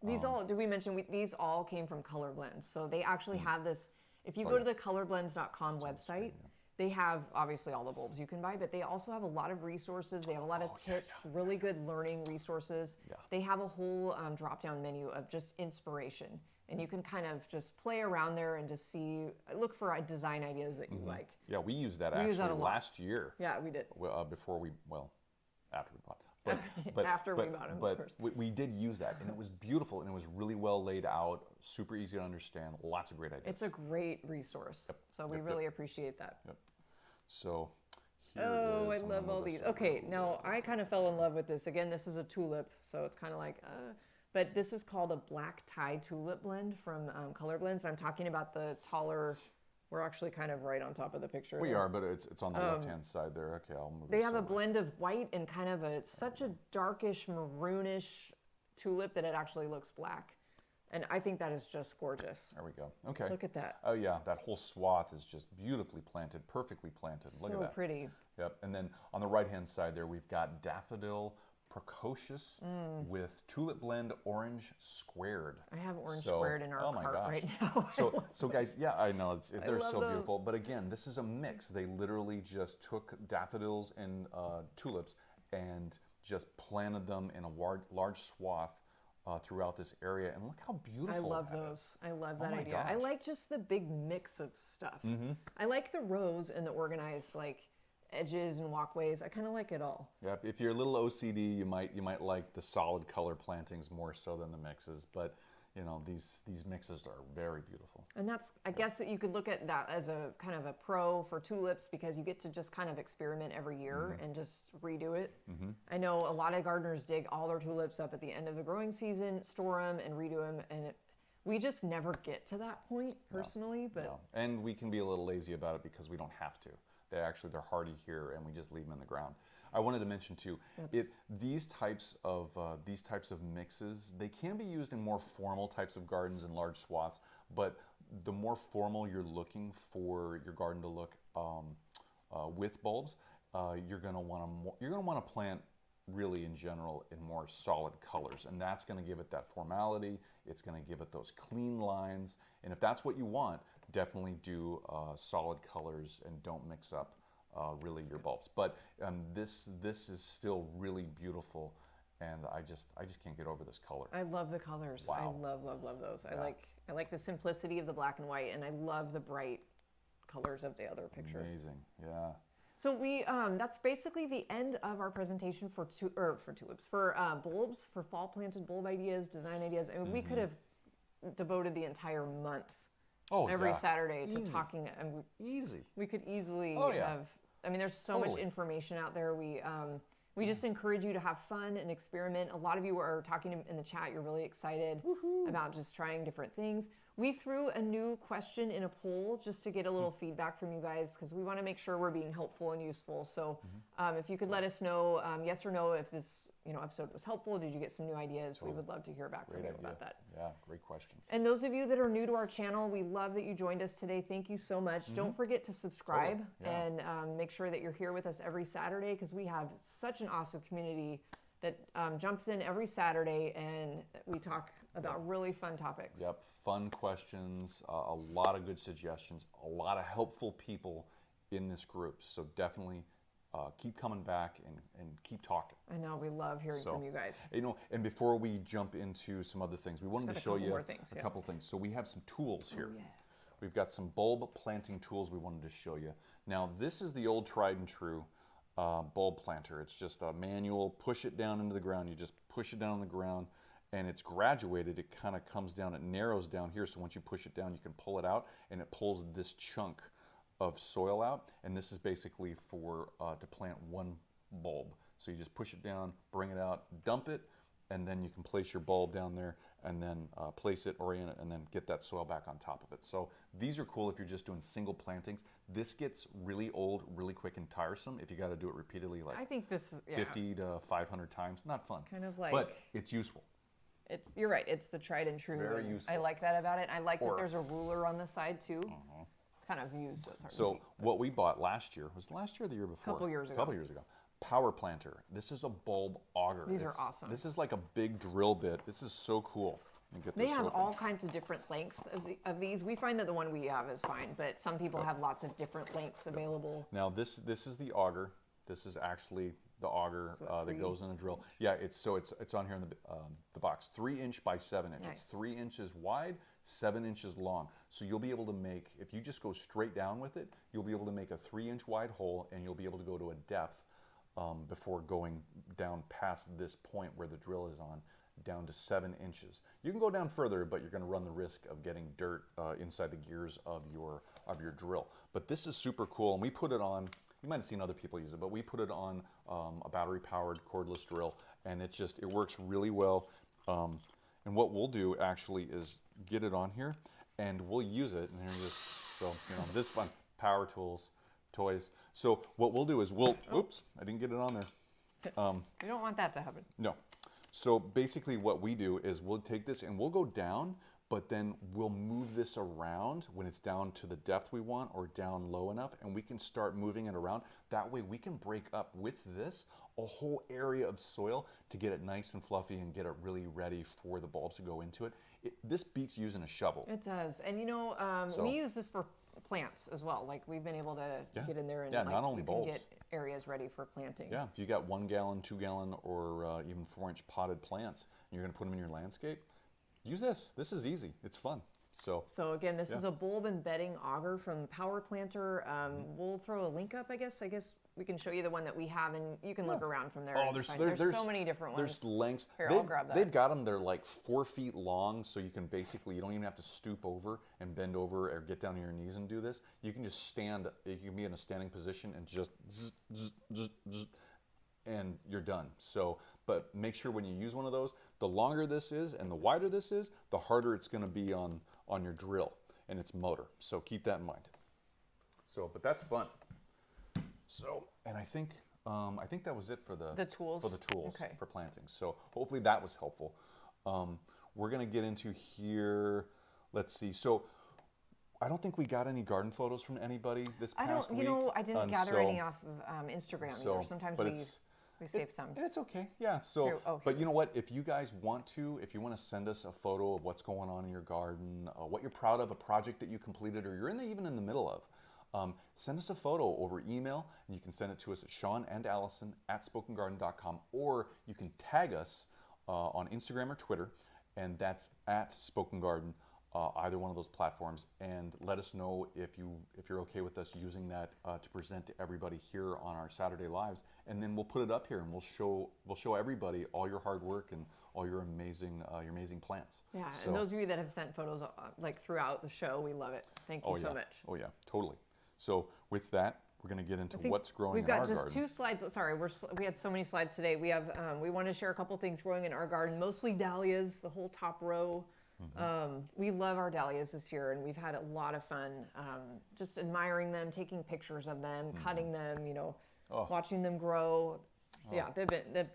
These all, did we mention, these all came from Color Blends. So they actually have this, if you go to the colorblends.com website, they have obviously all the bulbs you can buy, but they also have a lot of resources. They have a lot of tips, really good learning resources. Yeah. They have a whole drop-down menu of just inspiration. And you can kind of just play around there and just see, look for design ideas that you like. Yeah, we used that We used actually that a lot. last year. Yeah, we did. Before we, well, after we bought. After we bought them, of but course. we did use that, and it was beautiful, and it was really well laid out, super easy to understand, lots of great ideas. It's a great resource. So we really appreciate that. Yep. So here Oh, I is love all another these. side. Okay, now I kind of fell in love with this. Again, this is a tulip, so it's kind of like, but this is called a black tie tulip blend from Color Blends. I'm talking about the taller. We're actually kind of right on top of the picture. We there. are, but it's on the left-hand side there. Okay, I'll move They this have a over. blend of white and kind of such a darkish maroonish tulip that it actually looks black. And I think that is just gorgeous. There we go. Okay. Look at that. Oh yeah, that whole swath is just beautifully planted, perfectly planted. Look at So that. pretty. Yep. And then on the right-hand side there, we've got daffodil precocious with tulip blend orange squared. I have orange So- squared in our oh my cart gosh. right now. So guys, yeah, I know they're love so those. beautiful. But again, this is a mix. They literally just took daffodils and tulips and just planted them in a large swath throughout this area. And look how beautiful. I love that is. those. I love that my idea. I gosh. like just the big mix of stuff. I like the rows and the organized like edges and walkways. I kind of like it all. Yep. If you're a little OCD, you might like the solid color plantings more so than the mixes. But you know, these mixes are very beautiful. And that's, I guess that you could look at that as a kind of a pro for tulips because you get to just kind of experiment every year and just redo it. I know a lot of gardeners dig all their tulips up at the end of the growing season, store them and redo them. And we just never get to that point personally, but No. And we can be a little lazy about it because we don't have to. They're hardy here, and we just leave them in the ground. I wanted to mention too, these types of mixes, they can be used in more formal types of gardens and large swaths. But the more formal you're looking for your garden to look with bulbs, you're going to want to plant really in general in more solid colors, and that's going to give it that formality. It's going to give it those clean lines, and if that's what you want, definitely do solid colors and don't mix up really your bulbs. But this is still really beautiful, and I just can't get over this color. I love the colors. Wow. I love those. I like the simplicity of the black and white, and I love the bright colors of the other picture. Amazing, yeah. So we that's basically the end of our presentation for tulips, for bulbs, for fall planted bulb ideas, design ideas. I mean, we could have devoted the entire month, every Saturday to Easy. talking. And Easy. we could easily Oh, yeah. have. I mean, there's so much information out there. We just encourage you to have fun and experiment. A lot of you are talking in the chat. You're really excited about just trying different things. We threw a new question in a poll just to get a little feedback from you guys because we want to make sure we're being helpful and useful. So if you could let us know yes or no if this episode was helpful. Did you get some new ideas? We would love to hear back from you about that. Yeah, great question. And those of you that are new to our channel, we love that you joined us today. Thank you so much. Don't forget to subscribe and make sure that you're here with us every Saturday because we have such an awesome community that jumps in every Saturday and we talk about really fun topics. Yep, fun questions, a lot of good suggestions, a lot of helpful people in this group. So definitely keep coming back and keep talking. I know, we love hearing from you guys. And before we jump into some other things, we wanted to show you a couple things. So we have some tools here. yeah. We've got some bulb planting tools we wanted to show you. Now, this is the old tried and true bulb planter. It's just a manual, push it down into the ground. You just push it down on the ground, and it's graduated. It kind of comes down, it narrows down here, so once you push it down, you can pull it out, and it pulls this chunk of soil out, and this is basically for to plant one bulb. So you just push it down, bring it out, dump it, and then you can place your bulb down there and then place it, orient it, and then get that soil back on top of it. So these are cool if you're just doing single plantings. This gets really old really quick and tiresome if you got to do it repeatedly, like I think this is 50 to 500 times. Not fun. kind of like- but it's useful. You're right. It's the tried and true. very and useful. I like that about it. I like that Or- there's a ruler on the side too. It's kind of used, so it's hard to So see. what we bought last year, was it last year or the year before? Couple years ago. Couple years ago. Power planter. This is a bulb auger. These are awesome. This is like a big drill bit. This is so cool. Let me get They this have open. all kinds of different lengths of these. We find that the one we have is fine, but some people have lots of different lengths available. Now this is the auger. This is actually the auger that goes in a drill. Yeah, it's on here in the box. 3" by 7". Nice. It's 3 inches wide, 7 inches long. So you'll be able to make, if you just go straight down with it, you'll be able to make a 3-inch wide hole, and you'll be able to go to a depth before going down past this point where the drill is on, down to 7 inches. You can go down further, but you're going to run the risk of getting dirt inside the gears of your drill. But this is super cool, and we put it on. You might have seen other people use it, but we put it on a battery-powered cordless drill, and it works really well. And what we'll do actually is get it on here, and we'll use it. And here's this is fun. Power tools, toys. So what we'll do is oops, I didn't get it on there. We don't want that to happen. No. So basically what we do is we'll take this and we'll go down, but then we'll move this around when it's down to the depth we want or down low enough, and we can start moving it around. That way we can break up with this a whole area of soil to get it nice and fluffy and get it really ready for the bulbs to go into it. This beats using a shovel. It does. And we use this for plants as well. Like we've been able to get in there and not only you bulbs. can get areas ready for planting. Yeah, if you got 1 gallon, 2 gallon, or even 4-inch potted plants, and you're going to put them in your landscape, use this. This is easy. It's fun. So again, this is a bulb embedding auger from Power Planter. We'll throw a link up, I guess. We can show you the one that we have, and you can look around from there. Oh, and there's so many different ones. There's lengths. Here, I'll grab that. They've got them. They're like 4 feet long, so you can basically, you don't even have to stoop over and bend over or get down on your knees and do this. You can just stand. You can be in a standing position and just zzz, zzz, zzz, zzz, and you're done. So, but make sure when you use one of those, the longer this is and the wider this is, the harder it's going to be on your drill and its motor. So keep that in mind. So, but that's fun. So, and I think that was it for the tools. Okay. for planting. So hopefully that was helpful. We're going to get into here. Let's see. So I don't think we got any garden photos from anybody this past week. I didn't gather any off of Instagram either. Sometimes we save some. It's okay. Yeah. So, Here, but you know what? If you guys want to, if you want to send us a photo of what's going on in your garden, what you're proud of, a project that you completed, or you're even in the middle of, send us a photo over email, and you can send it to us at SeanandAllison@spokengarden.com, or you can tag us on Instagram or Twitter, and that's at Spoken Garden, either one of those platforms, and let us know if you're okay with us using that to present to everybody here on our Saturday Lives, and then we'll put it up here and we'll show everybody all your hard work and all your amazing plants. Yeah, and those of you that have sent photos like throughout the show, we love it. Thank you so much. Oh yeah, totally. So with that, we're going to get into what's growing in our garden. We've got just 2 slides. Sorry, we had so many slides today. We have we want to share a couple things growing in our garden, mostly dahlias, the whole top row. We love our dahlias this year, and we've had a lot of fun just admiring them, taking pictures of them, cutting them, watching them grow. Yeah,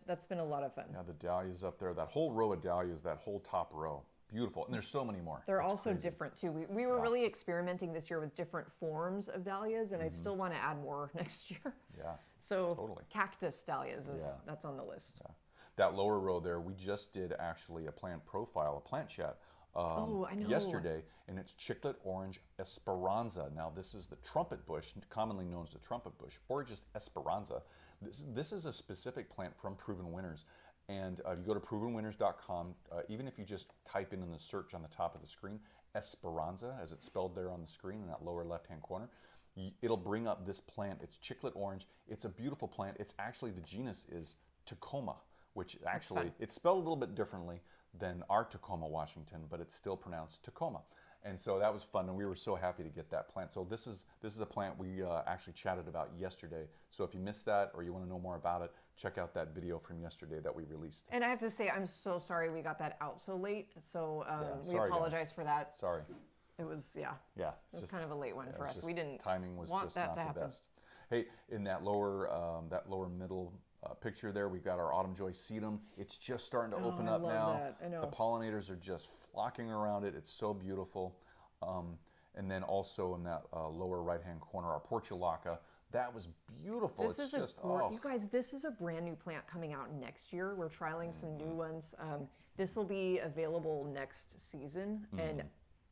that's been a lot of fun. Yeah, the dahlias up there, that whole row of dahlias, that whole top row. Beautiful. And there's so many more. They're also different too. We were really experimenting this year with different forms of dahlias, and I still want to add more next year. Yeah. So totally. Cactus dahlias, that's on the list. Yeah. That lower row there, we just did actually a plant profile, a plant chat I know. yesterday, and it's chiclet orange Esperanza. Now this is the trumpet bush, commonly known as the trumpet bush, or just Esperanza. This is a specific plant from Proven Winners. And if you go to provenwinners.com, even if you just type in the search on the top of the screen, Esperanza, as it's spelled there on the screen in that lower left-hand corner, it'll bring up this plant. It's chiclet orange. It's a beautiful plant. It's actually, the genus is Tacoma, which actually, it's spelled a little bit differently than our Tacoma, Washington, but it's still pronounced Tacoma. And so that was fun, and we were so happy to get that plant. So this is a plant we actually chatted about yesterday. So if you missed that or you want to know more about it, check out that video from yesterday that we released. And I have to say, I'm so sorry we got that out so late. So we sorry, apologize for that. Sorry. It was, Yeah. It was kind of a late one for us. We didn't timing was want just that not to the happen. best. Hey, in that lower middle picture there, we've got our autumn joy sedum. It's just starting to open I up love now. that. I know. The pollinators are just flocking around it. It's so beautiful. And then also in that lower right-hand corner, our portulaca. That was beautiful. This is just, you guys, this is a brand new plant coming out next year. We're trialing some new ones. This will be available next season, and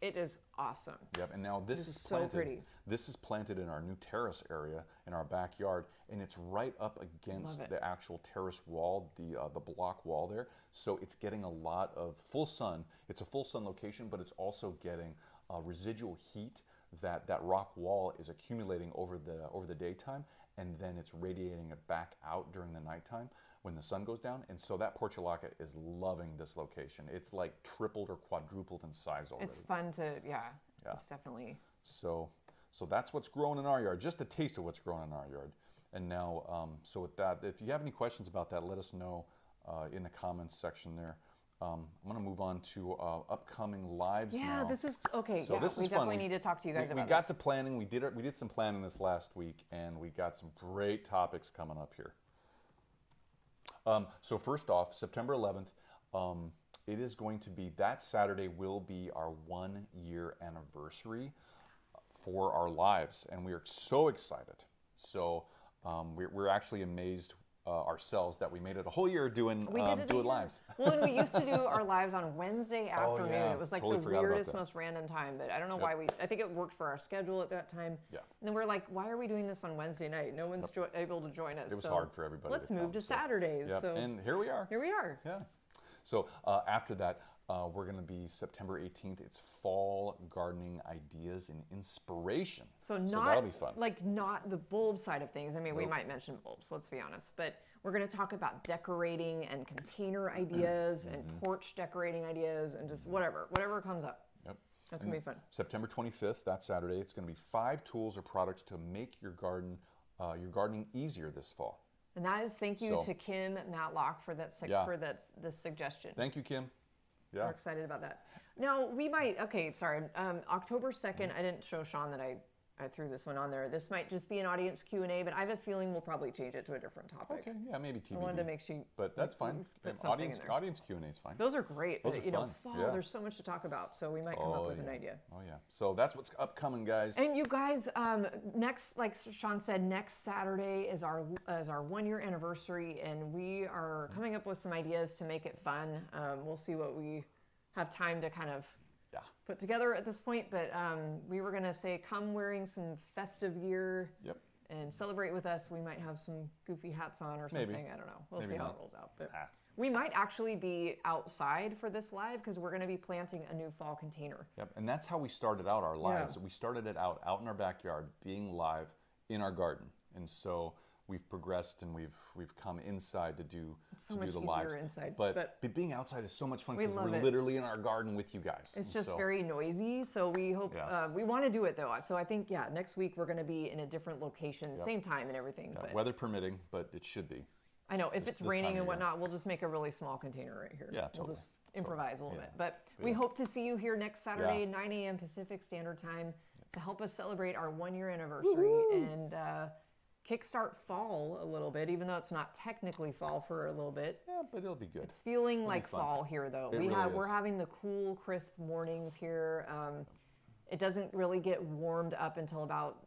it is awesome. Yep, and now this is so planted. pretty. This is planted in our new terrace area in our backyard, and it's right up against the actual terrace wall, the block wall there. So it's getting a lot of full sun. It's a full sun location, but it's also getting residual heat that rock wall is accumulating over the daytime, and then it's radiating it back out during the nighttime when the sun goes down. And so that portulaca is loving this location. It's like tripled or quadrupled in size already. It's fun to, it's definitely. So that's what's growing in our yard, just a taste of what's growing in our yard. And now, so with that, if you have any questions about that, let us know in the comments section there. I'm going to move on to upcoming lives now. Yeah, this is, okay, So this is we fun. definitely need to talk to you guys about We got to planning. We did some planning this last week, and we got some great topics coming up here. So first off, September 11th, it is going to be, that Saturday will be our 1-year anniversary for our lives, and we are so excited. So we're actually amazed ourselves that we made it a whole year doing lives. Well, and we used to do our lives on Wednesday afternoon. yeah. It was like Totally the forgot about weirdest, that. most random time, but I don't know why I think it worked for our schedule at that time. Yeah. And then we're like, why are we doing this on Wednesday night? No one's able to join us. It was hard for everybody. Let's to move come, to so. Saturdays. Yep. So And here we are. here we are. Yeah. So after that, we're going to be September 18th. It's fall gardening ideas and inspiration. So that'll be fun. Like not the bulb side of things. I mean, we might mention bulbs, let's be honest, but we're going to talk about decorating and container ideas and porch decorating ideas and just whatever comes up. Yep. That's going to be fun. September 25th, that Saturday, it's going to be 5 tools or products to make your gardening easier this fall. And that is thank you to Kim Matlock for that this suggestion. Thank you, Kim. Yeah. We're excited about that. Now we might. Okay, sorry. October 2nd. I didn't show Sean that I threw this one on there. This might just be an audience Q&A, but I have a feeling we'll probably change it to a different topic. Okay. Yeah, maybe TBD. I wanted to make sure. But that's fine. Audience Q&A is fine. Those are great. Those are fun. Fall. Yeah. There's so much to talk about, so we might come up with an idea. Oh yeah. So that's what's upcoming, guys. And you guys, next, like Sean said, next Saturday is our 1-year anniversary, and we are coming up with some ideas to make it fun. We'll see what we have time to kind of put together at this point, but we were going to say come wearing some festive gear and celebrate with us. We might have some goofy hats on or something. Maybe. I don't know. We'll Maybe see how not. it rolls out. But we might actually be outside for this live because we're going to be planting a new fall container. Yep, and that's how we started out our lives. We started it out in our backyard, being live in our garden, and so we've progressed and we've come inside to do the lives. Inside, but being outside is so much fun because we're it. literally in our garden with you guys. It's just very noisy, so we hope we want to do it though. So I think next week we're going to be in a different location, same time and everything. But weather permitting, but it should be. I know if it's raining and whatnot, we'll just make a really small container right here. Yeah, totally. We'll just improvise a little bit. But we hope to see you here next Saturday, 9 a.m. Pacific Standard Time, to help us celebrate our 1-year anniversary and kickstart fall a little bit, even though it's not technically fall for a little bit. Yeah, but it'll be good. It's feeling like fall here, though. We're having the cool, crisp mornings here. It doesn't really get warmed up until about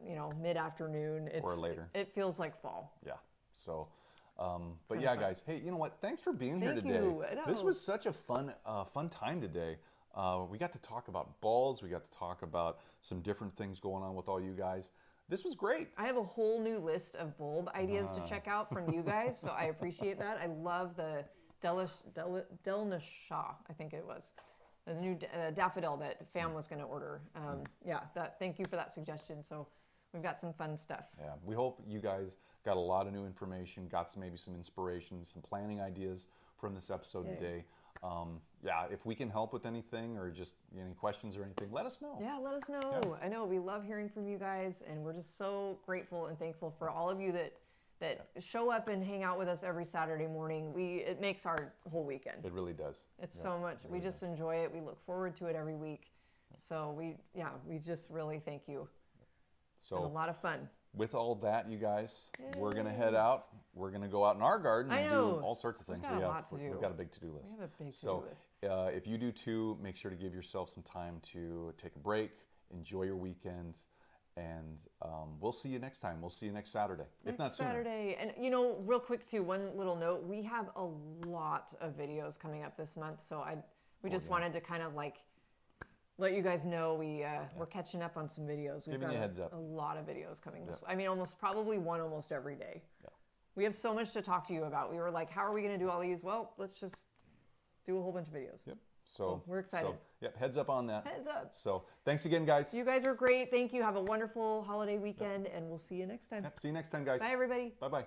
mid-afternoon. Or later. It feels like fall. Yeah. So. But yeah, guys. Hey, you know what? Thanks for being here today. You. This was such a fun time today. We got to talk about bulbs. We got to talk about some different things going on with all you guys. This was great. I have a whole new list of bulb ideas to check out from you guys, so I appreciate that. I love the Delnasha, I think it was, the new daffodil that Fam was going to order. Thank you for that suggestion. So we've got some fun stuff. Yeah, we hope you guys got a lot of new information, got maybe some inspiration, some planning ideas from this episode today. If we can help with anything or just any questions or anything, let us know. Yeah, let us know. Yeah. I know we love hearing from you guys, and we're just so grateful and thankful for all of you that show up and hang out with us every Saturday morning. It makes our whole weekend. It really does. It's so much. We just enjoy it. We look forward to it every week. So we just really thank you. So and a lot of fun. with all that, you guys, we're gonna head out. We're gonna go out in our garden and do all sorts of things. We've got a lot to do. We've got a big to-do list. We have a big So to-do list. if you do too, make sure to give yourself some time to take a break, enjoy your weekend, and we'll see you next time. We'll see you next Saturday, if not sooner. Saturday. And you know, real quick too, one little note: we have a lot of videos coming up this month, so we just wanted to kind of like let you guys know we're catching up on some videos. We've Giving you a heads up. A lot of videos coming this. I mean, probably one almost every day. Yeah. We have so much to talk to you about. We were like, how are we going to do all these? Well, let's just do a whole bunch of videos. Yep. So we're excited. So, yep. Heads up on that. Heads up. So thanks again, guys. You guys are great. Thank you. Have a wonderful holiday weekend, and we'll see you next time. Yep. See you next time, guys. Bye, everybody. Bye-bye.